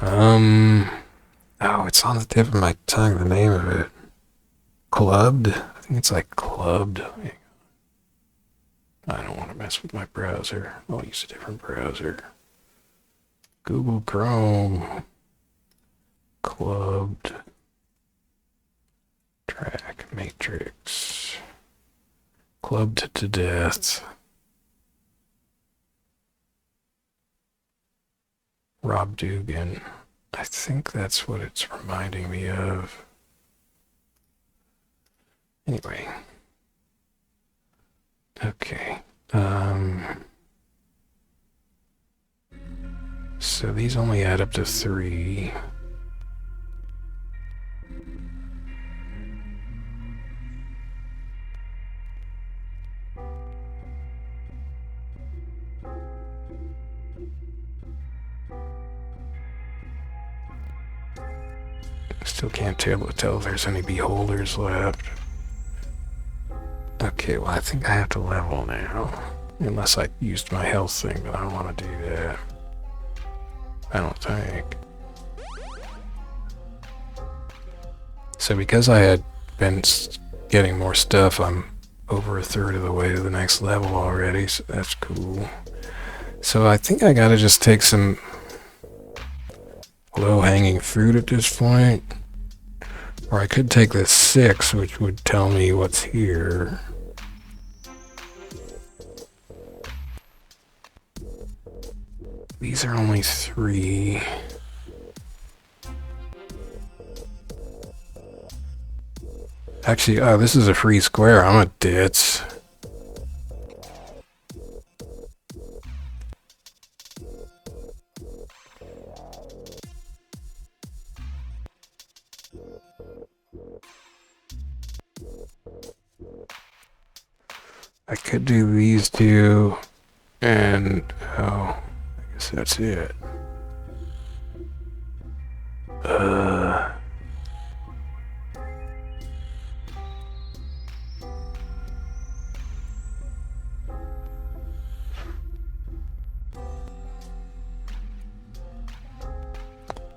S1: Oh, it's on the tip of my tongue, the name of it. Clubbed? I think it's like Clubbed. I don't want to mess with my browser. I'll use a different browser. Google Chrome. Clubbed. Track matrix. Clubbed to death. Rob Dugan. I think that's what it's reminding me of. Anyway. Okay. So these only add up to 3. Still can't tell if there's any beholders left. Okay, well, I think I have to level now. Unless I used my health thing, but I don't want to do that. I don't think. So because I had been getting more stuff, I'm over a third of the way to the next level already, so that's cool. So I think I gotta just take some low-hanging fruit at this point. Or I could take the 6, which would tell me what's here. These are only 3. Actually, oh, this is a free square. I'm a ditz. I could do these 2, and oh, I guess that's it. Yeah,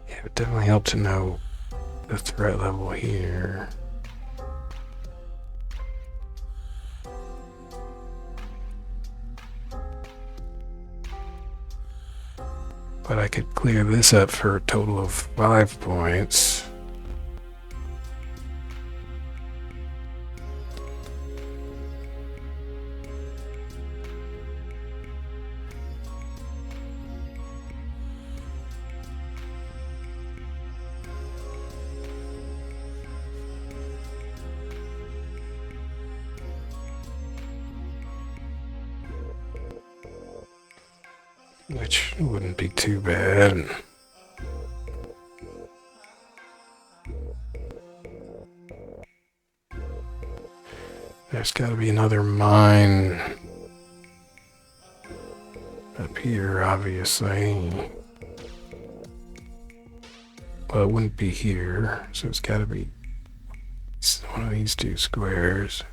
S1: it would definitely help to know the threat level here. But I could clear this up for a total of 5 points. Which wouldn't be too bad. There's got to be another mine up here, obviously. Well, it wouldn't be here, so it's got to be one of these 2 squares.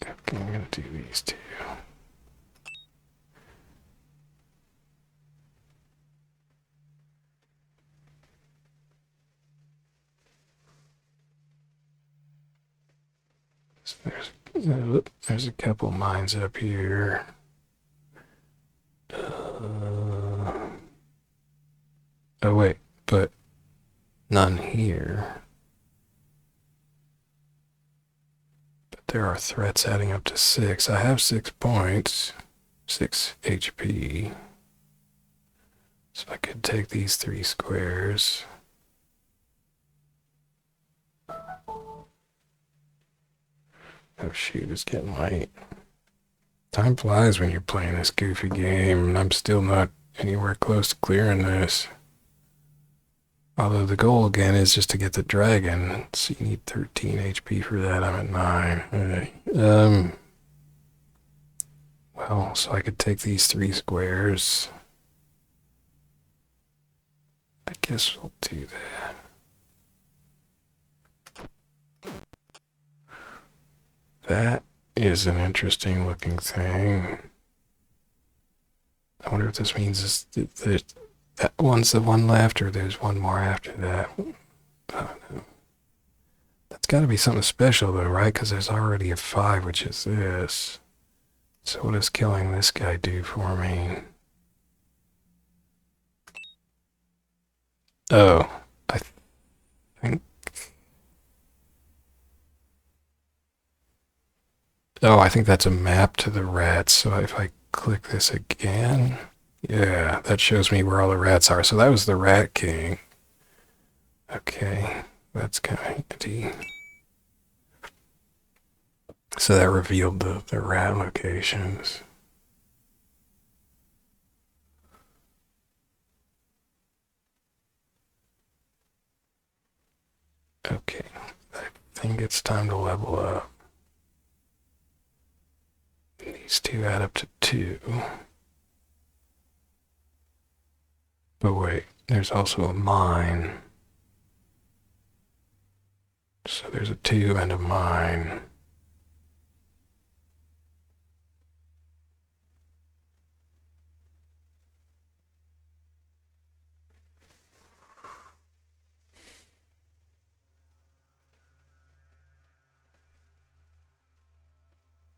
S1: Okay, I'm going to do these 2. So there's a couple mines up here. Oh wait, but none here. there are threats adding up to 6. I have 6 points, 6 HP. So I could take these 3 squares. Oh shoot, it's getting late. Time flies when you're playing this goofy game, and I'm still not anywhere close to clearing this. Although the goal again is just to get the dragon. So you need 13 HP for that. I'm at 9. Okay. Well, so I could take these 3 squares. I guess we'll do that. That is an interesting looking thing. I wonder if this means that one's the one left, or there's one more after that. I don't know. That's got to be something special, though, right? Because there's already a 5, which is this. So what does killing this guy do for me? Oh, I think... Oh, I think that's a map to the rats. So if I click this again... Yeah, that shows me where all the rats are. So that was the Rat King. Okay, that's kind of handy. So that revealed the rat locations. Okay, I think it's time to level up. These 2 add up to 2. But wait, there's also a mine. So there's a 2 and a mine.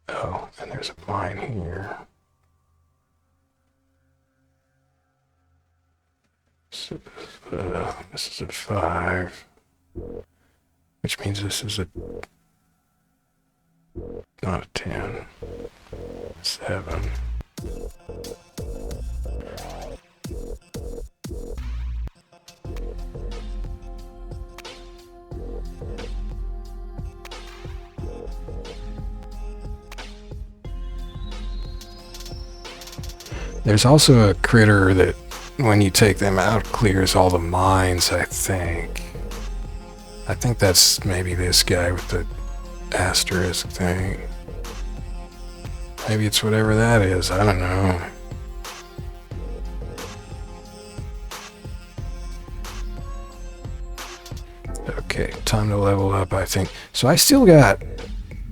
S1: Oh, and there's a mine here. So, this is a 5, which means this is a not a 10, 7. There's also a critter that, when you take them out, clears all the mines, I think. I think that's maybe this guy with the asterisk thing. Maybe it's whatever that is, I don't know. Okay, time to level up, I think. So I still got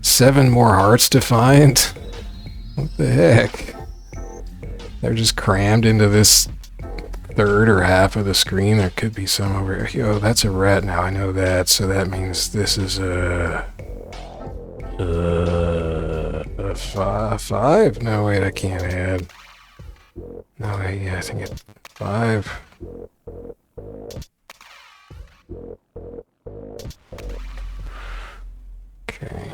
S1: 7 more hearts to find? What the heck? They're just crammed into this third or half of the screen. There could be some over here. Oh, that's a rat now. I know that. So that means this is a 5? No, wait, I can't add. No, wait, yeah, I think it's 5. Okay.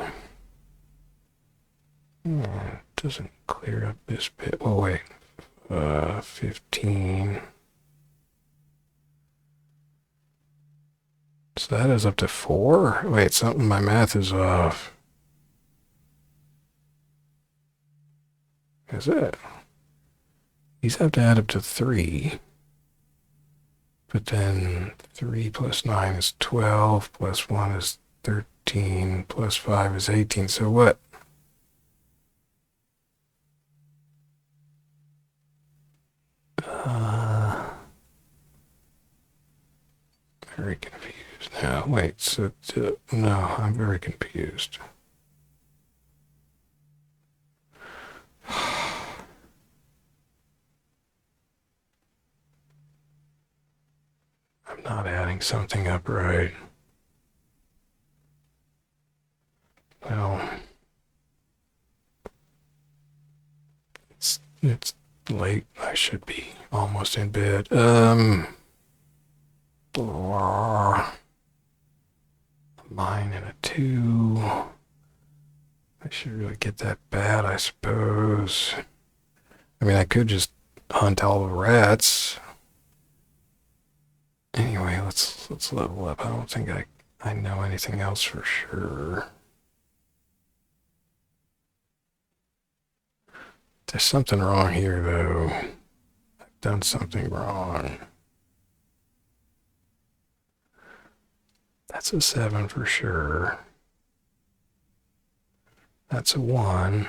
S1: Yeah, it doesn't clear up this bit. Oh, wait. 15. So that is up to 4? Wait, something, my math is off. Is it? These have to add up to 3. But then 3 plus 9 is 12, plus 1 is 13, plus 5 is 18. So what? Very confused now. Wait, so no, I'm very confused. I'm not adding something up right. Well, it's late. I should be almost in bed. A mine and a 2. I should really get that bat, I suppose. I mean, I could just hunt all the rats. Anyway, let's level up. I don't think I know anything else for sure. There's something wrong here, though. I've done something wrong. That's a 7 for sure. That's a 1.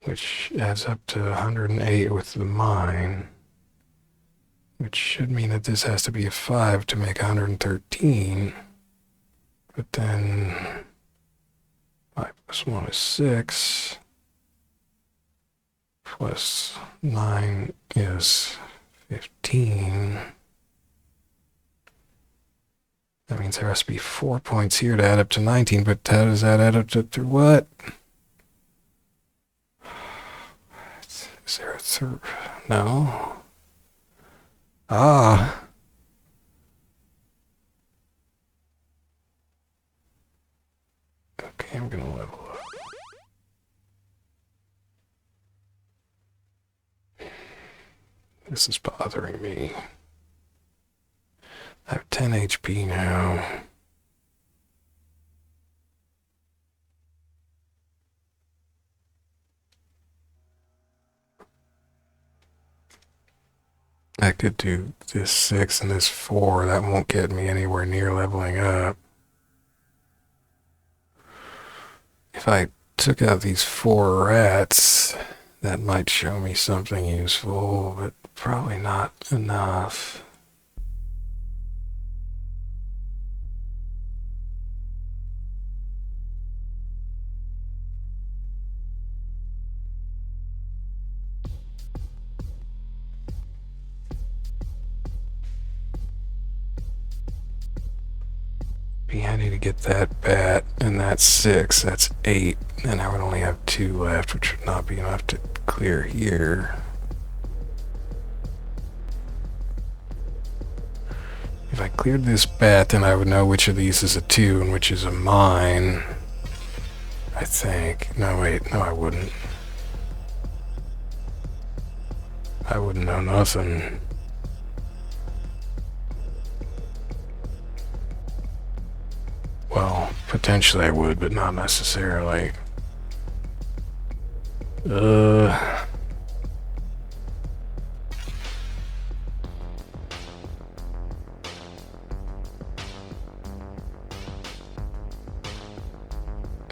S1: Which adds up to 108 with the mine. Which should mean that this has to be a 5 to make 113. But then 5 plus 1 is 6. Plus 9 is 15. That means there has to be 4 points here to add up to 19, but how does that add up to what? Is there a third? No. Ah. Okay, I'm gonna level up. This is bothering me. I have 10 HP now. I could do this 6 and this 4. That won't get me anywhere near leveling up. If I took out these 4 rats, that might show me something useful, but probably not enough. Be handy to get that bat, and that's 6, that's 8, and I would only have 2 left, which would not be enough to clear here. If I cleared this bat, then I would know which of these is a 2 and which is a mine. I think. No, wait, no, I wouldn't. I wouldn't know nothing. Well, potentially I would, but not necessarily.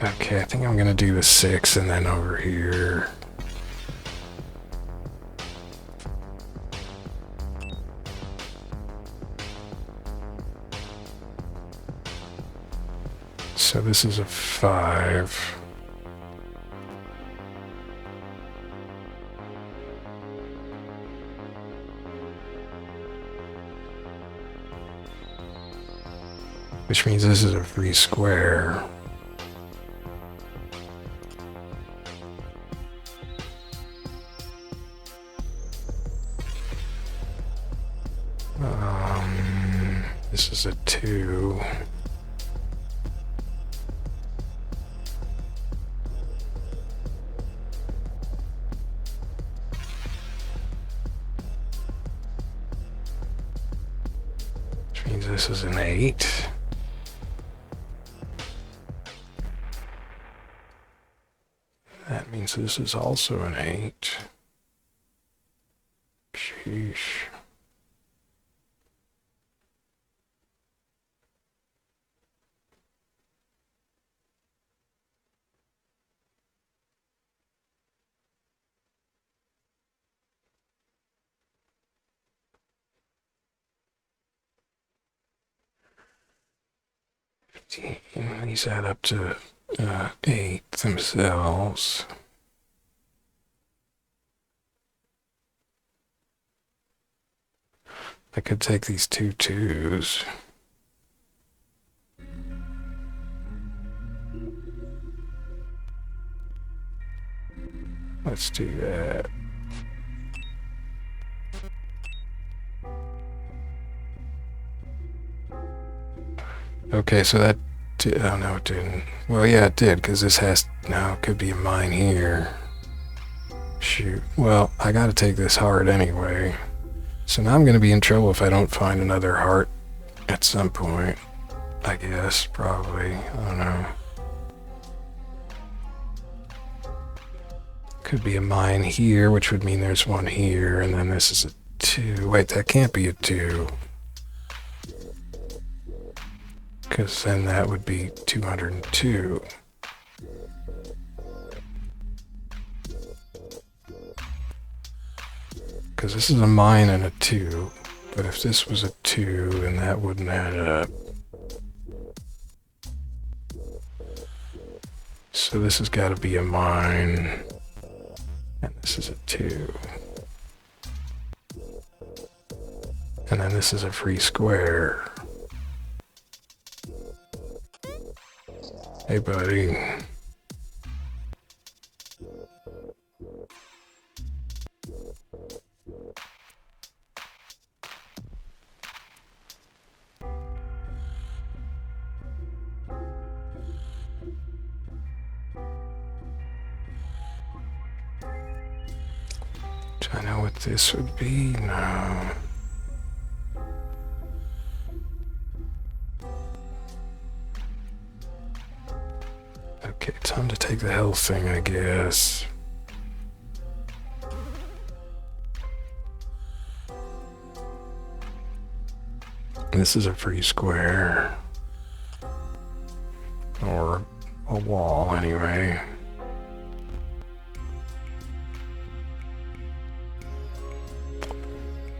S1: Okay, I think I'm gonna do the 6 and then over here. So this is a 5. Which means this is a free square. This is a 2. Which means this is an 8. That means this is also an 8. Sheesh. These add up to 8 themselves. I could take these 2 2s. Let's do that. Okay, so that did, oh no, it didn't. Well, yeah, it did, because this has, no, it could be a mine here. Shoot. Well, I gotta take this heart anyway. So now I'm gonna be in trouble if I don't find another heart at some point. I guess, probably. I don't know. Could be a mine here, which would mean there's one here, and then this is a 2. Wait, that can't be a 2. Because then that would be 202. Because this is a mine and a 2. But if this was a 2, then that wouldn't add up. So this has got to be a mine. And this is a 2. And then this is a free square. Hey, buddy. Do I know what this would be? No. Okay, time to take the health thing, I guess. This is a free square. Or a wall, anyway.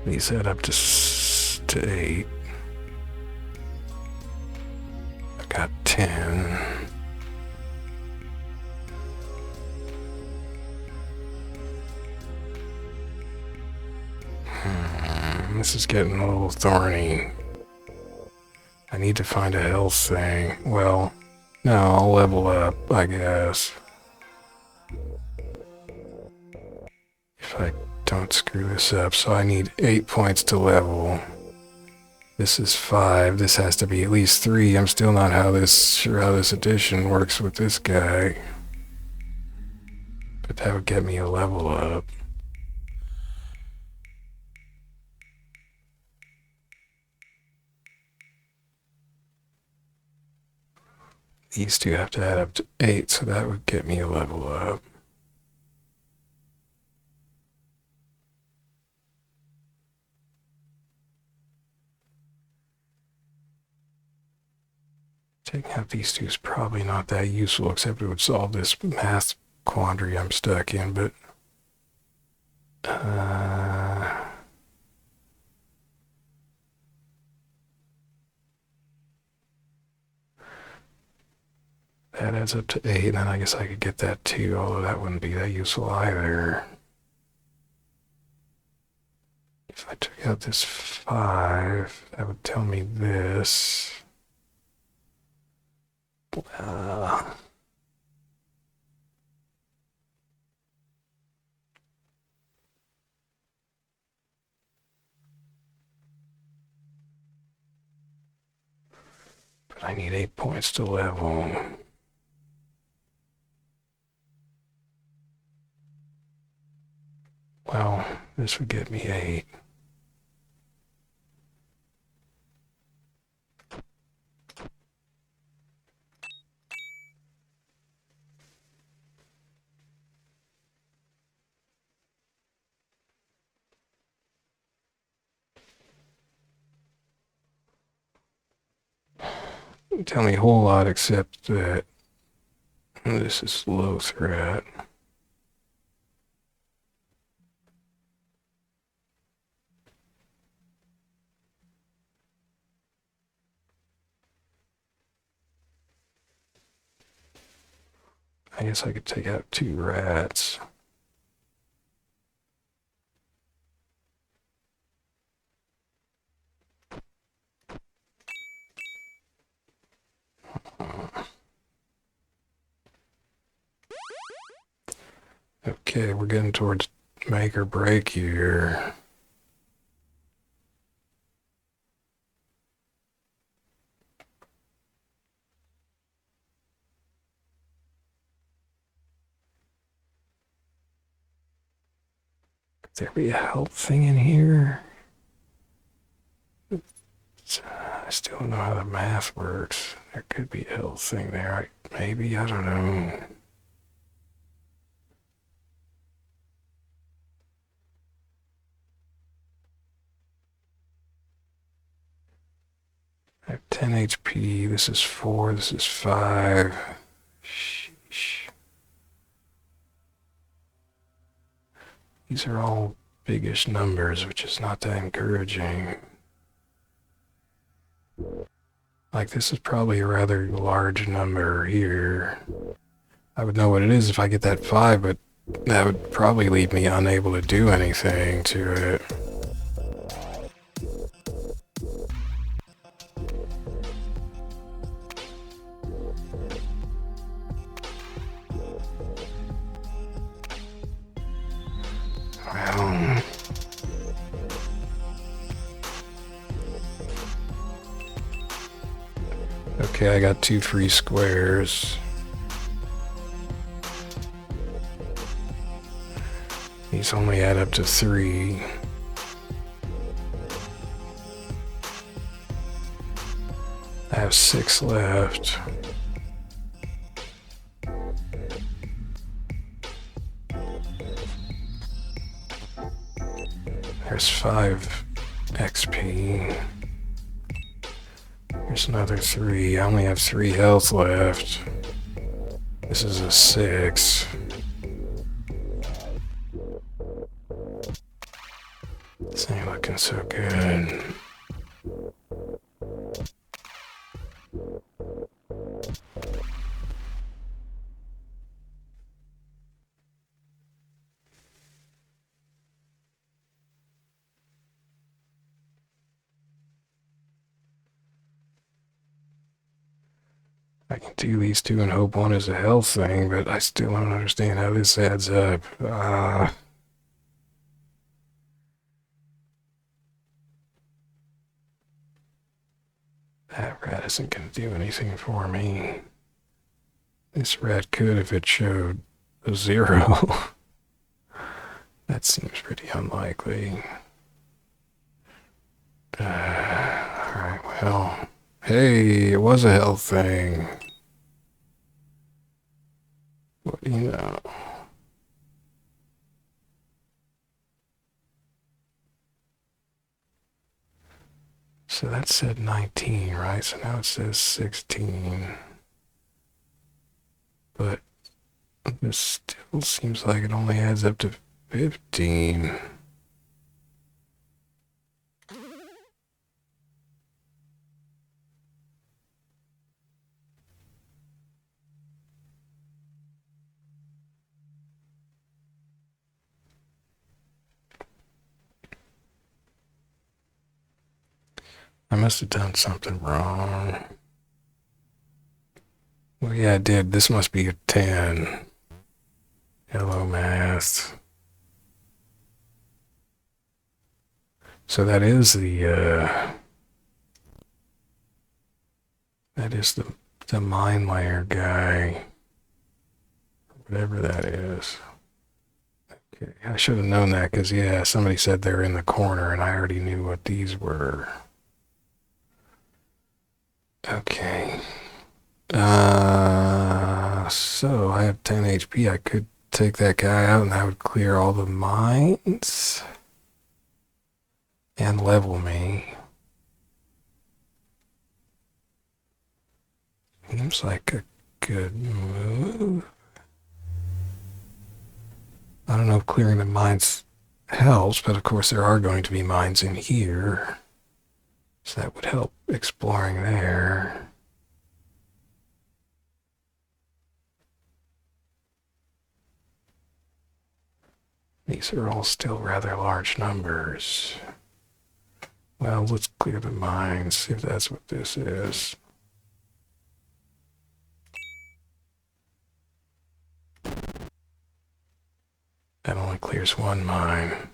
S1: These add up to 8. I've got 10. This is getting a little thorny. I need to find a health thing. Well, no, I'll level up, I guess. If I don't screw this up. So I need 8 points to level. This is 5. This has to be at least 3. I'm still not sure how this addition works with this guy. But that would get me a level up. These two have to add up to 8, so that would get me a level up. Taking out these two is probably not that useful, except it would solve this math quandary I'm stuck in, but... that adds up to 8, and then I guess I could get that too, although that wouldn't be that useful either. If I took out this 5, that would tell me this. But I need 8 points to level. Well, this would get me 8. Tell me a whole lot except that this is low threat. I guess I could take out 2 rats. Okay, we're getting towards make or break here. there be a health thing in here? I still don't know how the math works. There could be a health thing there. Maybe, I don't know. I have 10 HP. This is 4. This is 5. Sheesh. These are all biggish numbers, which is not that encouraging. Like, this is probably a rather large number here. I would know what it is if I get that 5, but that would probably leave me unable to do anything to it. Well, okay, I got 2 free squares. These only add up to 3. I have 6 left. There's 5 XP. There's another 3. I only have 3 health left. This is a 6. This ain't looking so good. I can do these 2 and hope one is a health thing, but I still don't understand how this adds up. That rat isn't going to do anything for me. This rat could if it showed a 0. That seems pretty unlikely. Alright, well. Hey, it was a health thing. What do you know? So that said 19, right? So now it says 16. But this still seems like it only adds up to 15. I must have done something wrong. Well, yeah, I did. This must be a 10. Hello, math. So that is the mine layer guy. Whatever that is. Okay, I should have known that because, yeah, somebody said they're in the corner and I already knew what these were. Okay. So I have 10 HP. I could take that guy out and that would clear all the mines and level me. Seems like a good move. I don't know if clearing the mines helps, but of course there are going to be mines in here. So that would help exploring there. These are all still rather large numbers. Well, let's clear the mines, see if that's what this is. That only clears 1 mine.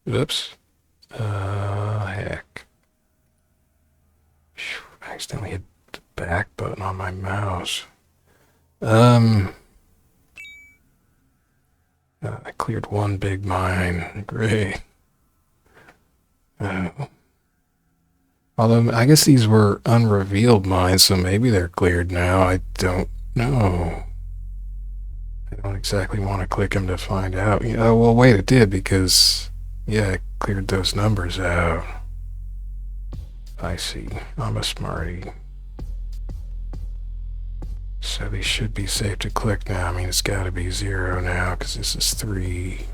S1: Oops. Heck. I accidentally hit the back button on my mouse. I cleared one big mine. Great. Although, I guess these were unrevealed mines, so maybe they're cleared now. I don't know. I don't exactly want to click them to find out. Oh, well, wait, it did, because, yeah, it cleared those numbers out. I see. I'm a smarty. So these should be safe to click now. I mean, it's got to be 0 now, because this is 3.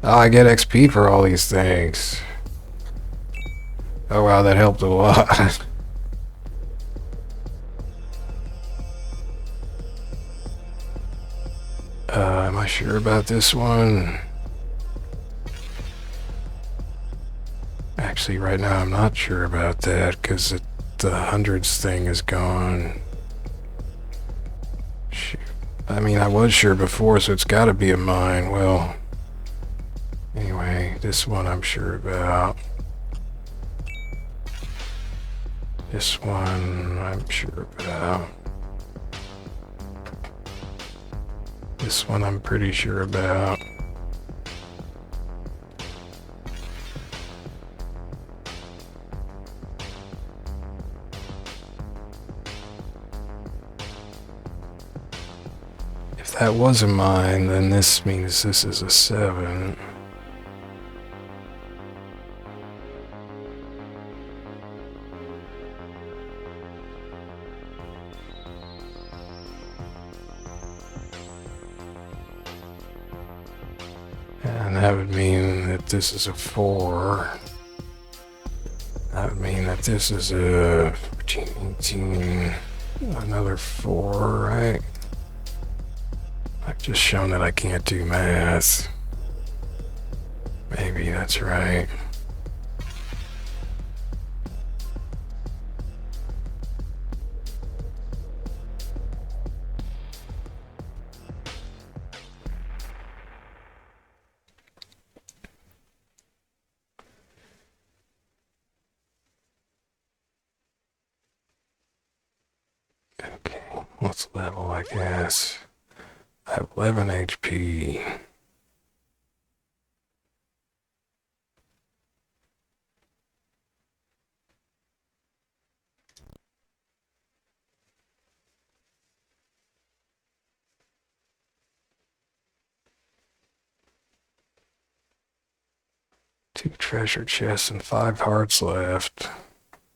S1: Oh, I get XP for all these things. Oh, wow, that helped a lot. Am I sure about this one? Actually, right now I'm not sure about that, because the hundreds thing is gone. Shoot. I mean, I was sure before, so it's got to be a mine. Well, anyway, this one I'm sure about. This one I'm sure about. This one I'm pretty sure about. If that was a mine, then this means this is a 7. And that would mean that this is a 4. That would mean that this is a 14, 18, another 4, right? I've just shown that I can't do math. Maybe that's right. Okay, let's level, I guess. I have 11 HP. Two treasure chests and 5 hearts left.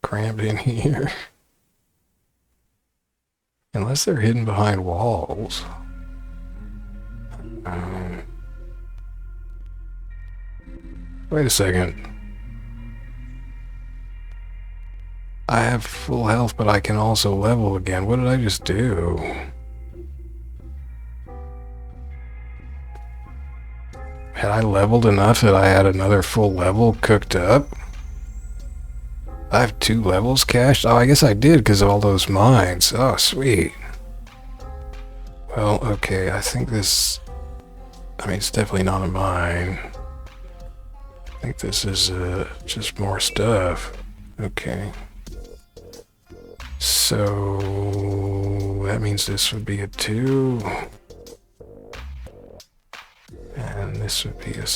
S1: Crammed in here. Unless they're hidden behind walls. Wait a second. I have full health, but I can also level again. What did I just do? Had I leveled enough that I had another full level cooked up? I have 2 levels cached? Oh, I guess I did because of all those mines. Oh, sweet. Well, okay, I think this... I mean, it's definitely not a mine. I think this is just more stuff. Okay. So... that means this would be a 2. And this would be a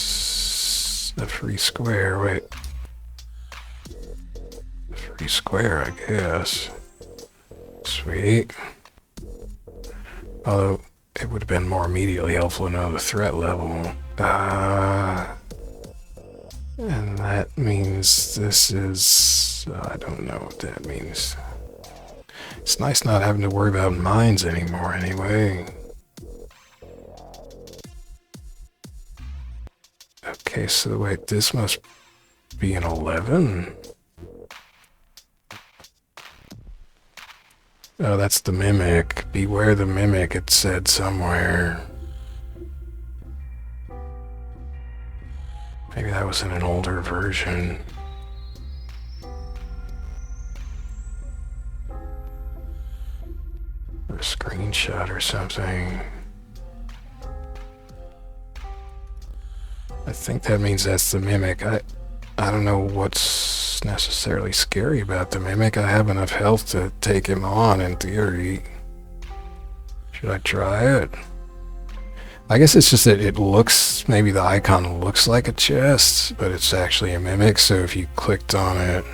S1: free square. Wait. A free square, I guess. Sweet. Although, it would have been more immediately helpful to know the threat level. And that means this is... I don't know what that means. It's nice not having to worry about mines anymore, anyway. Okay, so wait, this must be an 11? Oh, that's the mimic. Beware the mimic, it said somewhere. Maybe that was in an older version. Or a screenshot or something. I think that means that's the mimic. I don't know what's necessarily scary about the mimic. I have enough health to take him on in theory. Should I try it? I guess it's just that it looks, maybe the icon looks like a chest, but it's actually a mimic, so if you clicked on it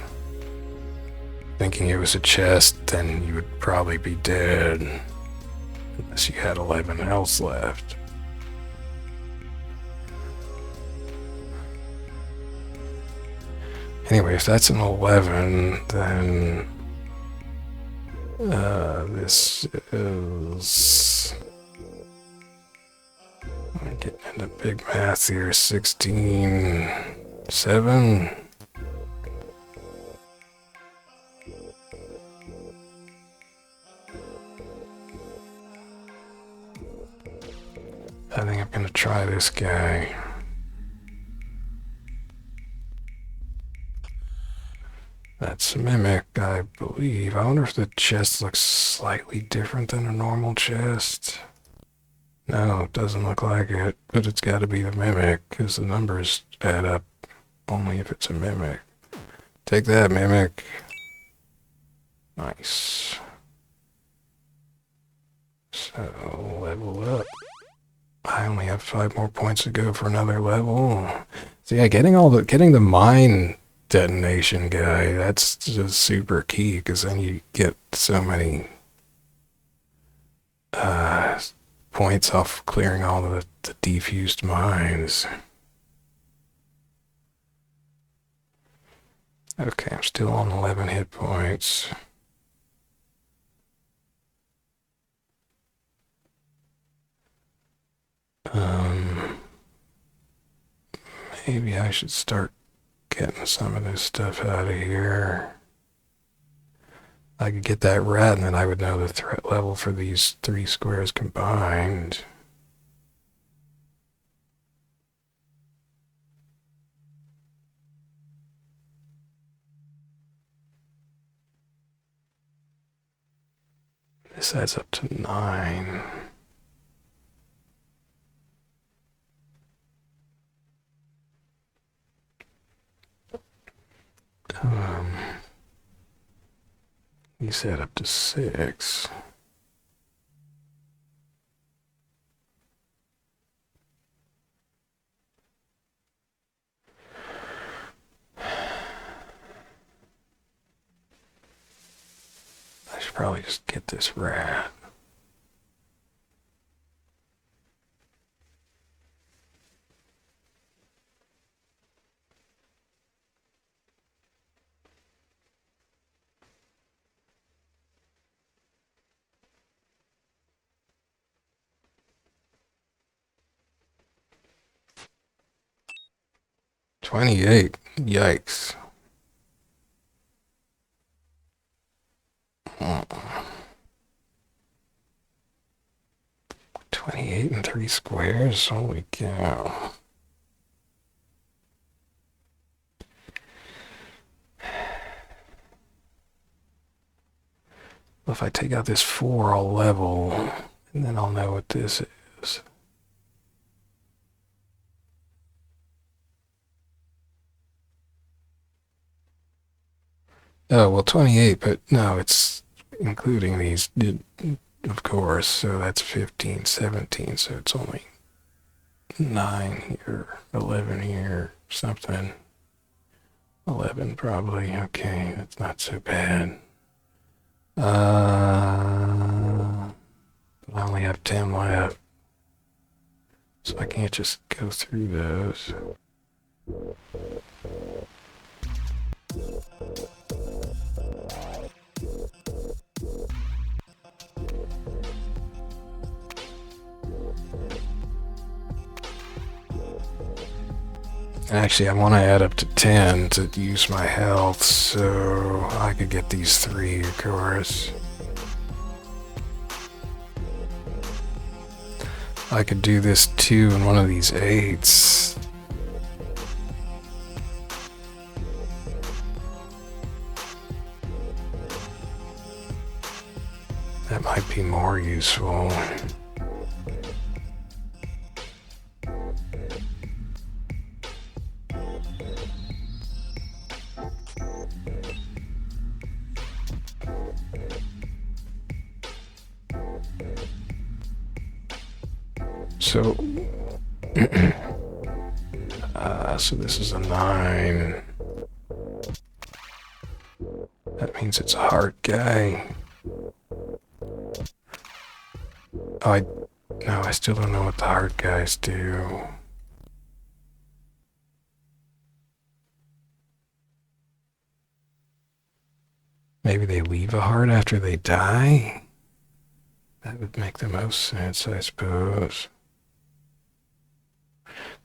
S1: thinking it was a chest, then you would probably be dead. Unless you had 11 health left. Anyway, if that's an 11, then this is... I'm getting into big math here. 16, 7. I think I'm gonna try this guy. That's a mimic, I believe. I wonder if the chest looks slightly different than a normal chest. No, it doesn't look like it, but it's got to be the mimic, because the numbers add up only if it's a mimic. Take that, mimic. Nice. So, level up. I only have 5 more points to go for another level. So yeah, getting the mine detonation guy, that's just super key, because then you get so many points off clearing all of the defused mines. Okay, I'm still on 11 hit points. Maybe I should start getting some of this stuff out of here. I could get that rat, and then I would know the threat level for these 3 squares combined. This adds up to 9. You said up to 6. I should probably just get this rat. $28. Yikes. 28 and 3 squares? Holy cow. Well, if I take out this 4, I'll level, and then I'll know what this is. Oh, well, 28, but no, it's including these, of course, so that's 15, 17, so it's only 9 here, 11 here, something. 11 probably, okay, that's not so bad. I only have 10 left, so I can't just go through those. Actually, I want to add up to 10 to use my health, so I could get these 3, of course. I could do this 2 in one of these 8s. That might be more useful. So, so this is a 9. That means it's a hard guy. Oh, no, I still don't know what the hard guys do. Maybe they leave a heart after they die? That would make the most sense, I suppose.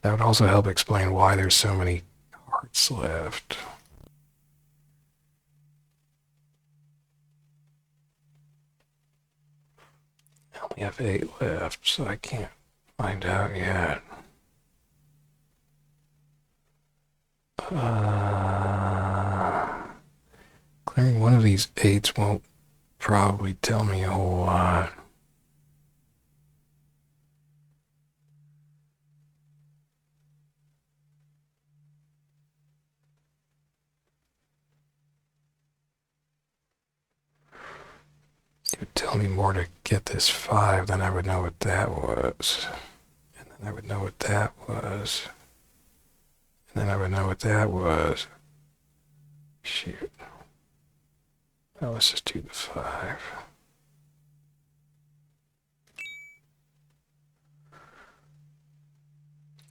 S1: That would also help explain why there's so many hearts left. I only have 8 left, so I can't find out yet. Clearing one of these 8s won't probably tell me a whole lot. It would tell me more to get this 5, then I would know what that was. And then I would know what that was. And then I would know what that was. Shoot. Now let's just do the 5.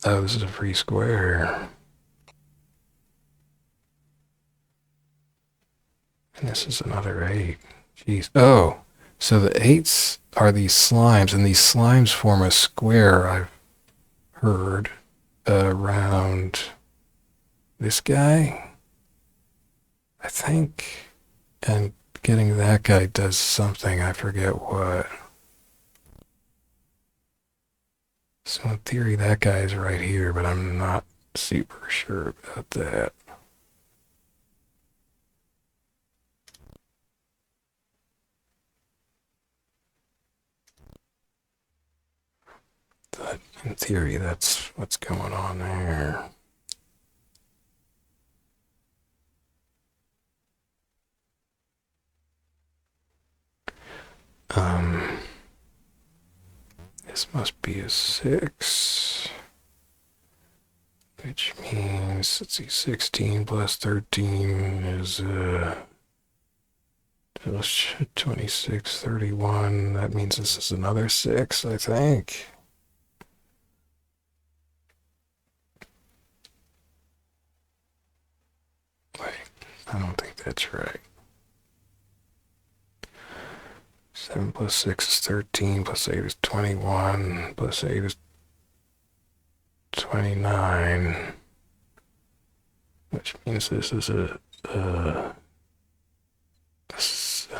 S1: Oh, this is a free square. And this is another 8. Jeez. Oh, so the 8s are these slimes, and these slimes form a square, I've heard, around this guy, I think. And getting that guy does something, I forget what. So in theory, that guy is right here, but I'm not super sure about that. But in theory, that's what's going on there. This must be a 6. Which means, let's see, 16 plus 13 is 26, 31. That means this is another 6, I think. Wait, I don't think that's right. 7 plus 6 is 13, plus 8 is 21, plus 8 is 29, which means this is a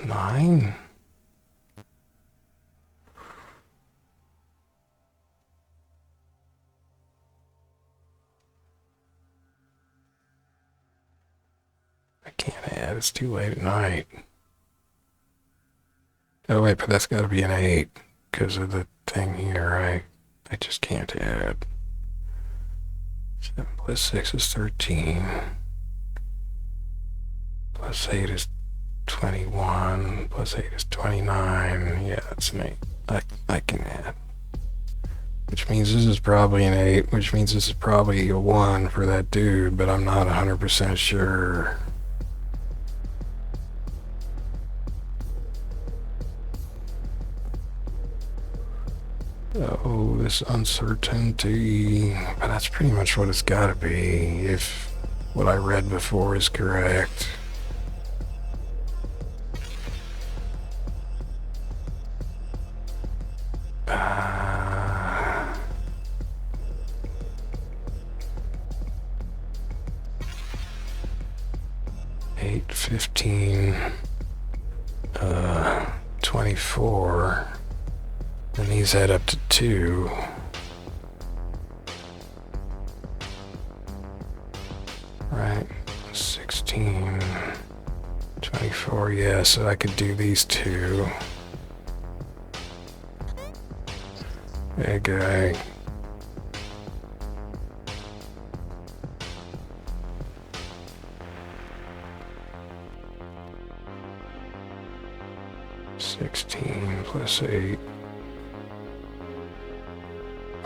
S1: 9? I can't add, it's too late at night. Oh wait, but that's gotta be an 8, because of the thing here, right? I just can't add. 7 plus 6 is 13. Plus 8 is 21. Plus 8 is 29. Yeah, that's an 8. I can add. Which means this is probably an 8, which means this is probably a 1 for that dude, but I'm not 100% sure. Oh, this uncertainty. But that's pretty much what it's gotta be, if what I read before is correct. Eight, 15, 24. And these add up to 2. Right, 16, 24, yeah, so I could do these 2. Big guy. +8.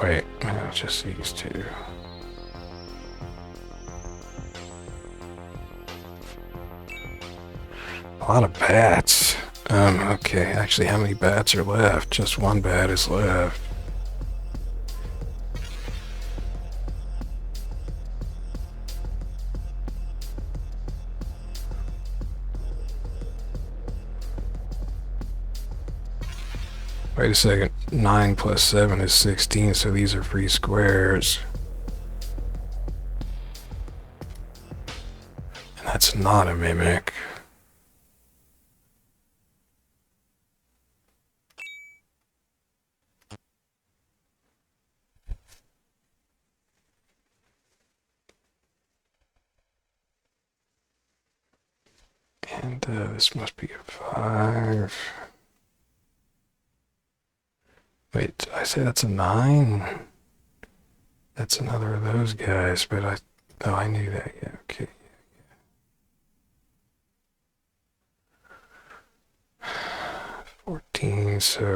S1: wait, no, just these two. A lot of bats. Okay, actually, how many bats are left? Just one bat is left. Wait a second. 9 plus 7 is 16, so these are free squares. And that's not a mimic. And this must be a 5. Wait, did I say that's a 9? That's another of those guys, but oh, I knew that. Yeah, okay. 14, so,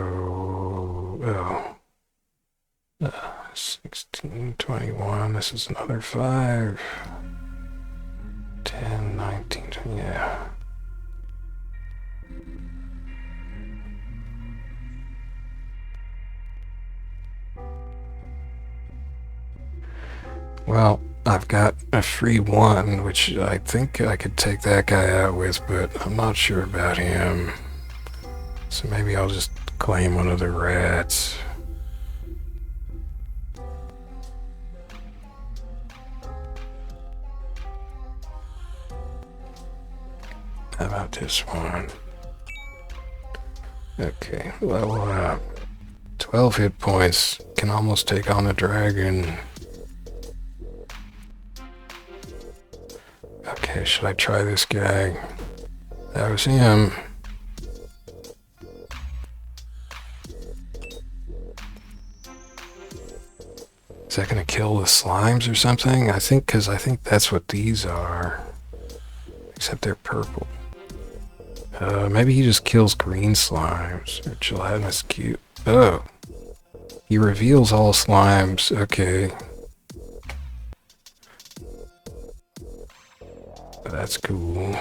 S1: oh, 16, 21, this is another 5, 10, 19, 20, yeah. Well, I've got a free 1, which I think I could take that guy out with, but I'm not sure about him. So maybe I'll just claim one of the rats. How about this one? Okay, level up. 12 hit points. Can almost take on a dragon. Okay, should I try this guy? That was him. Is that gonna kill the slimes or something? I think that's what these are. Except they're purple. Maybe he just kills green slimes. Or gelatinous cube. Oh. He reveals all slimes. Okay. That's cool.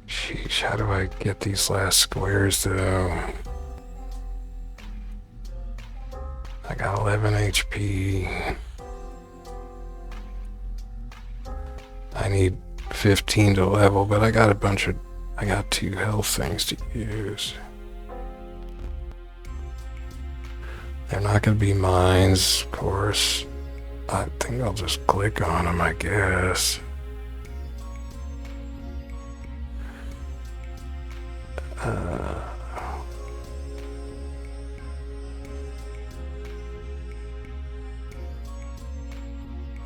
S1: Sheesh, how do I get these last squares though? I got 11 HP. I need 15 to level, but I got I got 2 health things to use. They're not going to be mines, of course. I think I'll just click on them, I guess.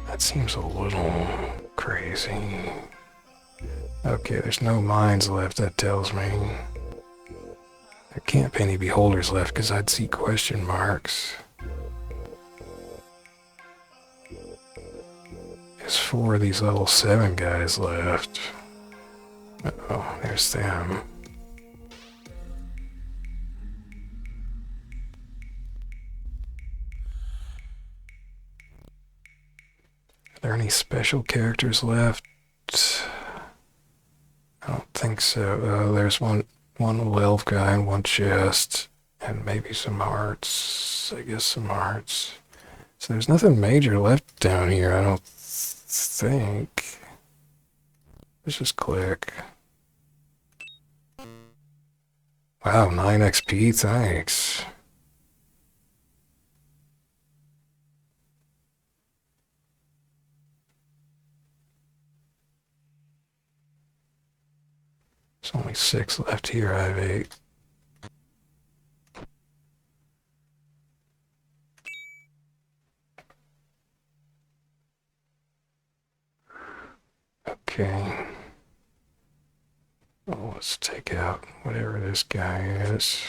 S1: That seems a little crazy. Okay, there's no mines left, that tells me. There can't be any beholders left because I'd see question marks. There's 4 of these level 7 guys left. Uh-oh, there's them. Are there any special characters left? I don't think so. There's one little elf guy and 1 chest. And maybe some hearts. I guess some hearts. So there's nothing major left down here, I don't think. Let's just click. Wow, 9 XP, thanks. There's only 6 left here, I have 8. Okay. Well, let's take out whatever this guy is.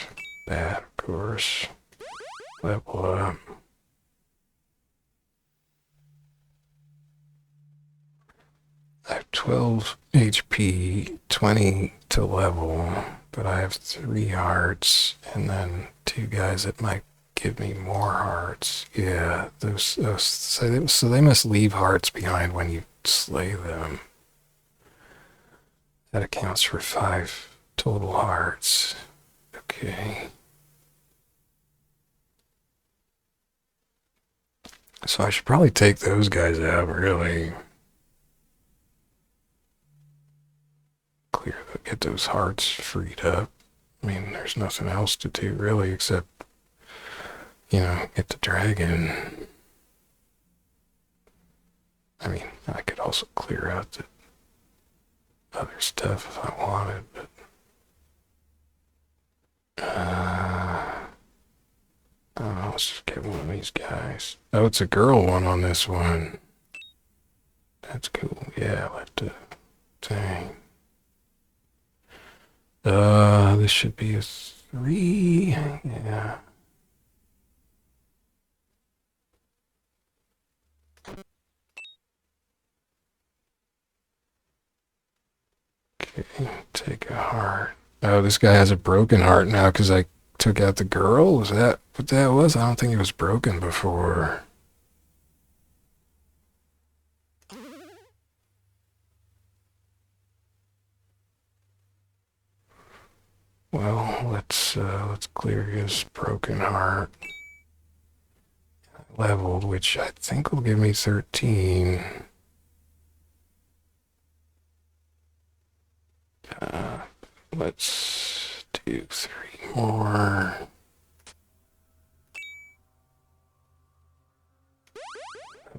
S1: That, of course. Level up. I have 12 HP, 20 to level, but I have 3 hearts, and then 2 guys that might give me more hearts. Yeah, so they must leave hearts behind when you slay them. That accounts for 5 total hearts. Okay. So I should probably take those guys out, really. Get those hearts freed up. I mean, there's nothing else to do, really, except, get the dragon. I mean, I could also clear out the other stuff if I wanted, but I don't know, let's just get one of these guys. Oh, it's a girl one on this one. That's cool. Yeah, I like the thing. This should be a 3. Yeah. Okay, take a heart. Oh, this guy has a broken heart now because I took out the girl? Was that what that was? I don't think it was broken before. Well, let's clear his broken heart. Leveled, which I think will give me 13. Let's do 3 more.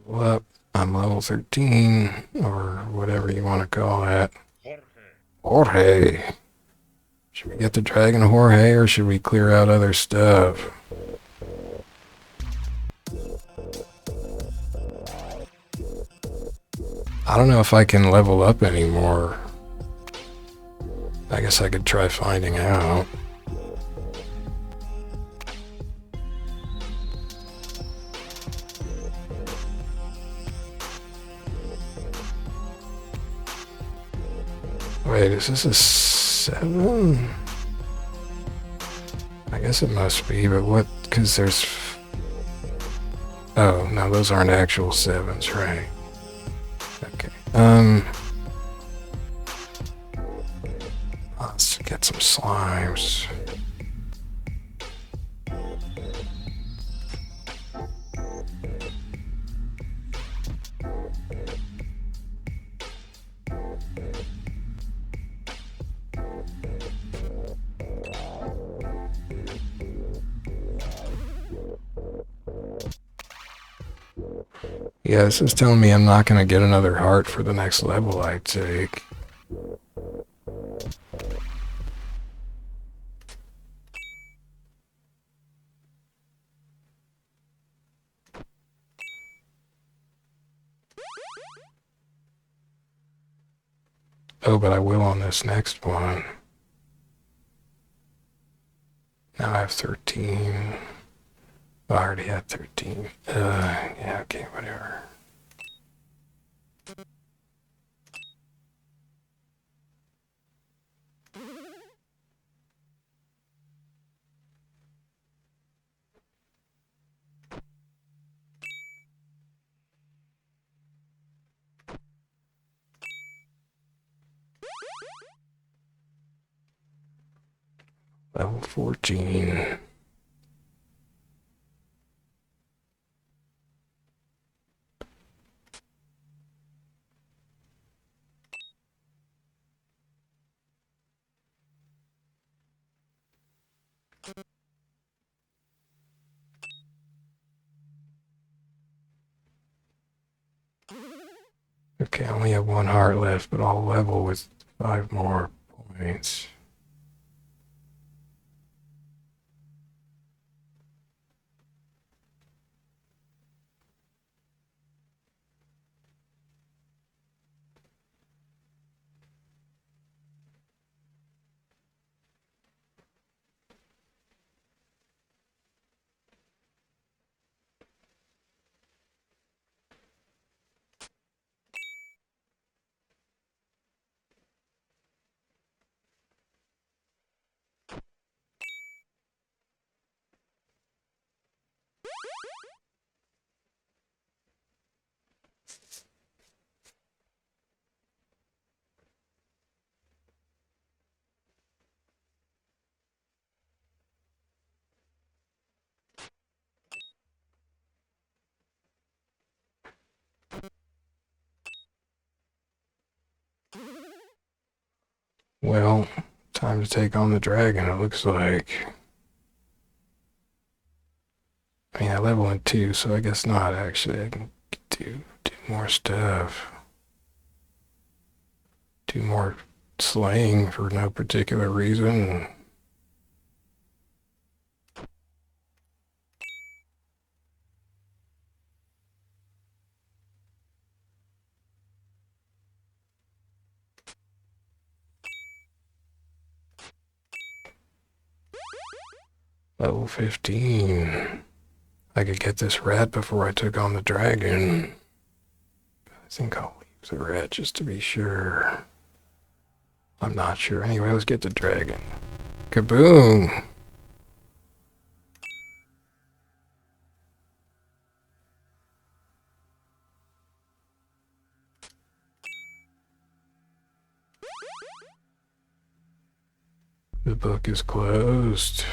S1: Level up. I'm level 13, or whatever you want to call that. Jorge. Should we get the dragon Jorge, or should we clear out other stuff? I don't know if I can level up anymore. I guess I could try finding out. Wait, is this a 7? I guess it must be, but what? Because there's... Oh, no, those aren't actual 7s, right? Okay. Let's get some slimes. Yeah, this is telling me I'm not going to get another heart for the next level I take. Oh, but I will on this next one. Now I have 13. I already had 13. Yeah, okay, whatever. Level 14. Okay, I only have 1 heart left, but I'll level with 5 more points. Well, time to take on the dragon, it looks like. I mean, I level in 2, so I guess not, actually. I can do more stuff. Do more slaying for no particular reason. Level 15. I could get this rat before I took on the dragon. I think I'll leave the rat just to be sure. I'm not sure. Anyway, let's get the dragon. Kaboom! The book is closed.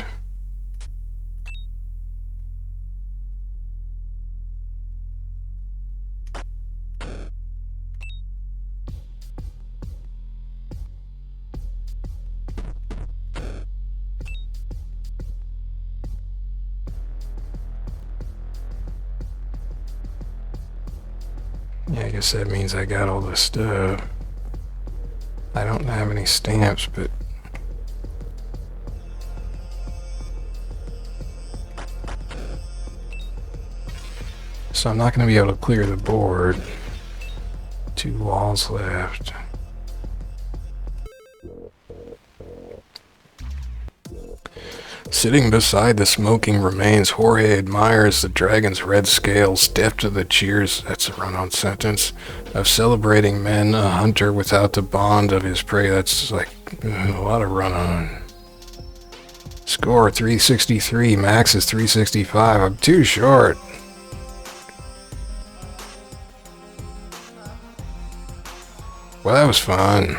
S1: Yeah, I guess that means I got all the stuff. I don't have any stamps, but so I'm not going to be able to clear the board. 2 walls left. Sitting beside the smoking remains, Jorge admires the dragon's red scales, deaf to the cheers, that's a run-on sentence, of celebrating men, a hunter without the bond of his prey. That's like a lot of run-on. Score 363, max is 365. I'm too short. Well, that was fun.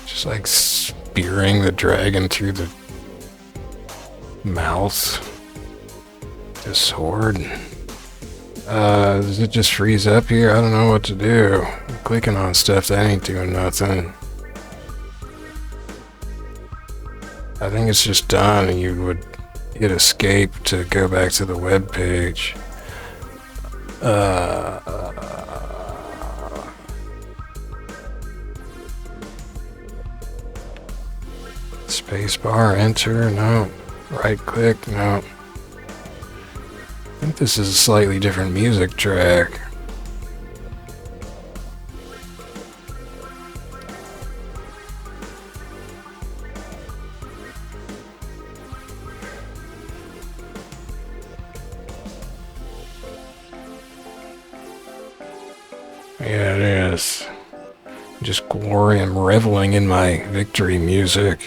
S1: Just like spearing the dragon through the mouth. The sword. Does it just freeze up here? I don't know what to do. I'm clicking on stuff that ain't doing nothing. I think it's just done and you would hit escape to go back to the web page. Spacebar, enter, no. Right click, no. I think this is a slightly different music track. Yeah, it is. Just glory and reveling in my victory music.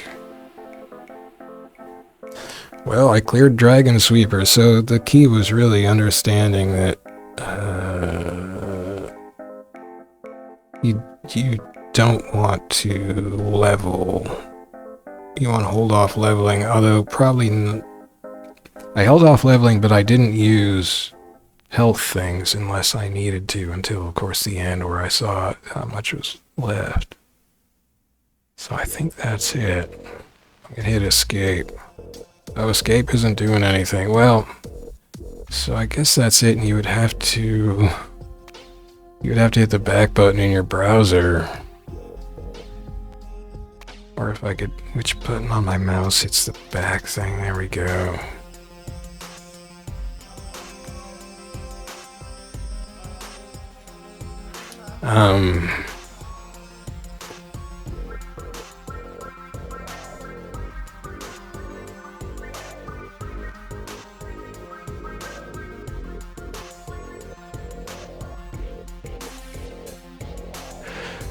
S1: Well, I cleared Dragonsweeper, so the key was really understanding that you don't want to level. You want to hold off leveling, although probably I held off leveling, but I didn't use health things unless I needed to until, of course, the end where I saw how much was left. So I think that's it. I'm gonna hit escape. Oh, escape isn't doing anything. Well, so I guess that's it, and you would have to hit the back button in your browser. Or if I could, which button on my mouse hits the back thing? There we go.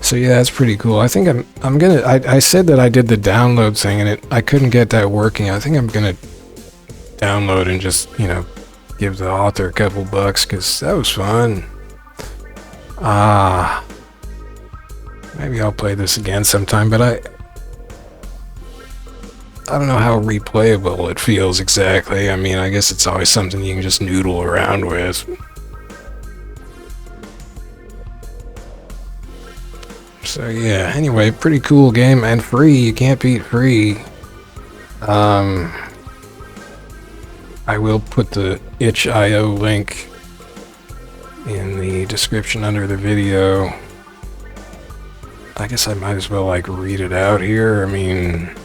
S1: So yeah, that's pretty cool. I think I'm gonna. I said that I did the download thing, and I couldn't get that working. I think I'm gonna download and just give the author a couple bucks because that was fun. Maybe I'll play this again sometime. But I don't know how replayable it feels exactly. I mean, I guess it's always something you can just noodle around with. So yeah, anyway, pretty cool game and free. You can't beat free. I will put the itch.io link in the description under the video. I guess I might as well like read it out here. I mean,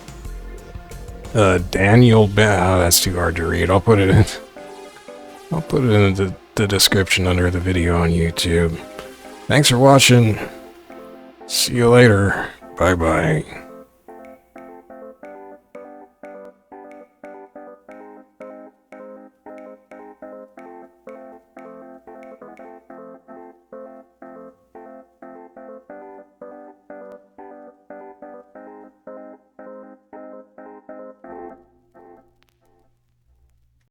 S1: Daniel Ben. Oh, that's too hard to read. I'll put it in. I'll put it in the description under the video on YouTube. Thanks for watching. See you later. Bye bye.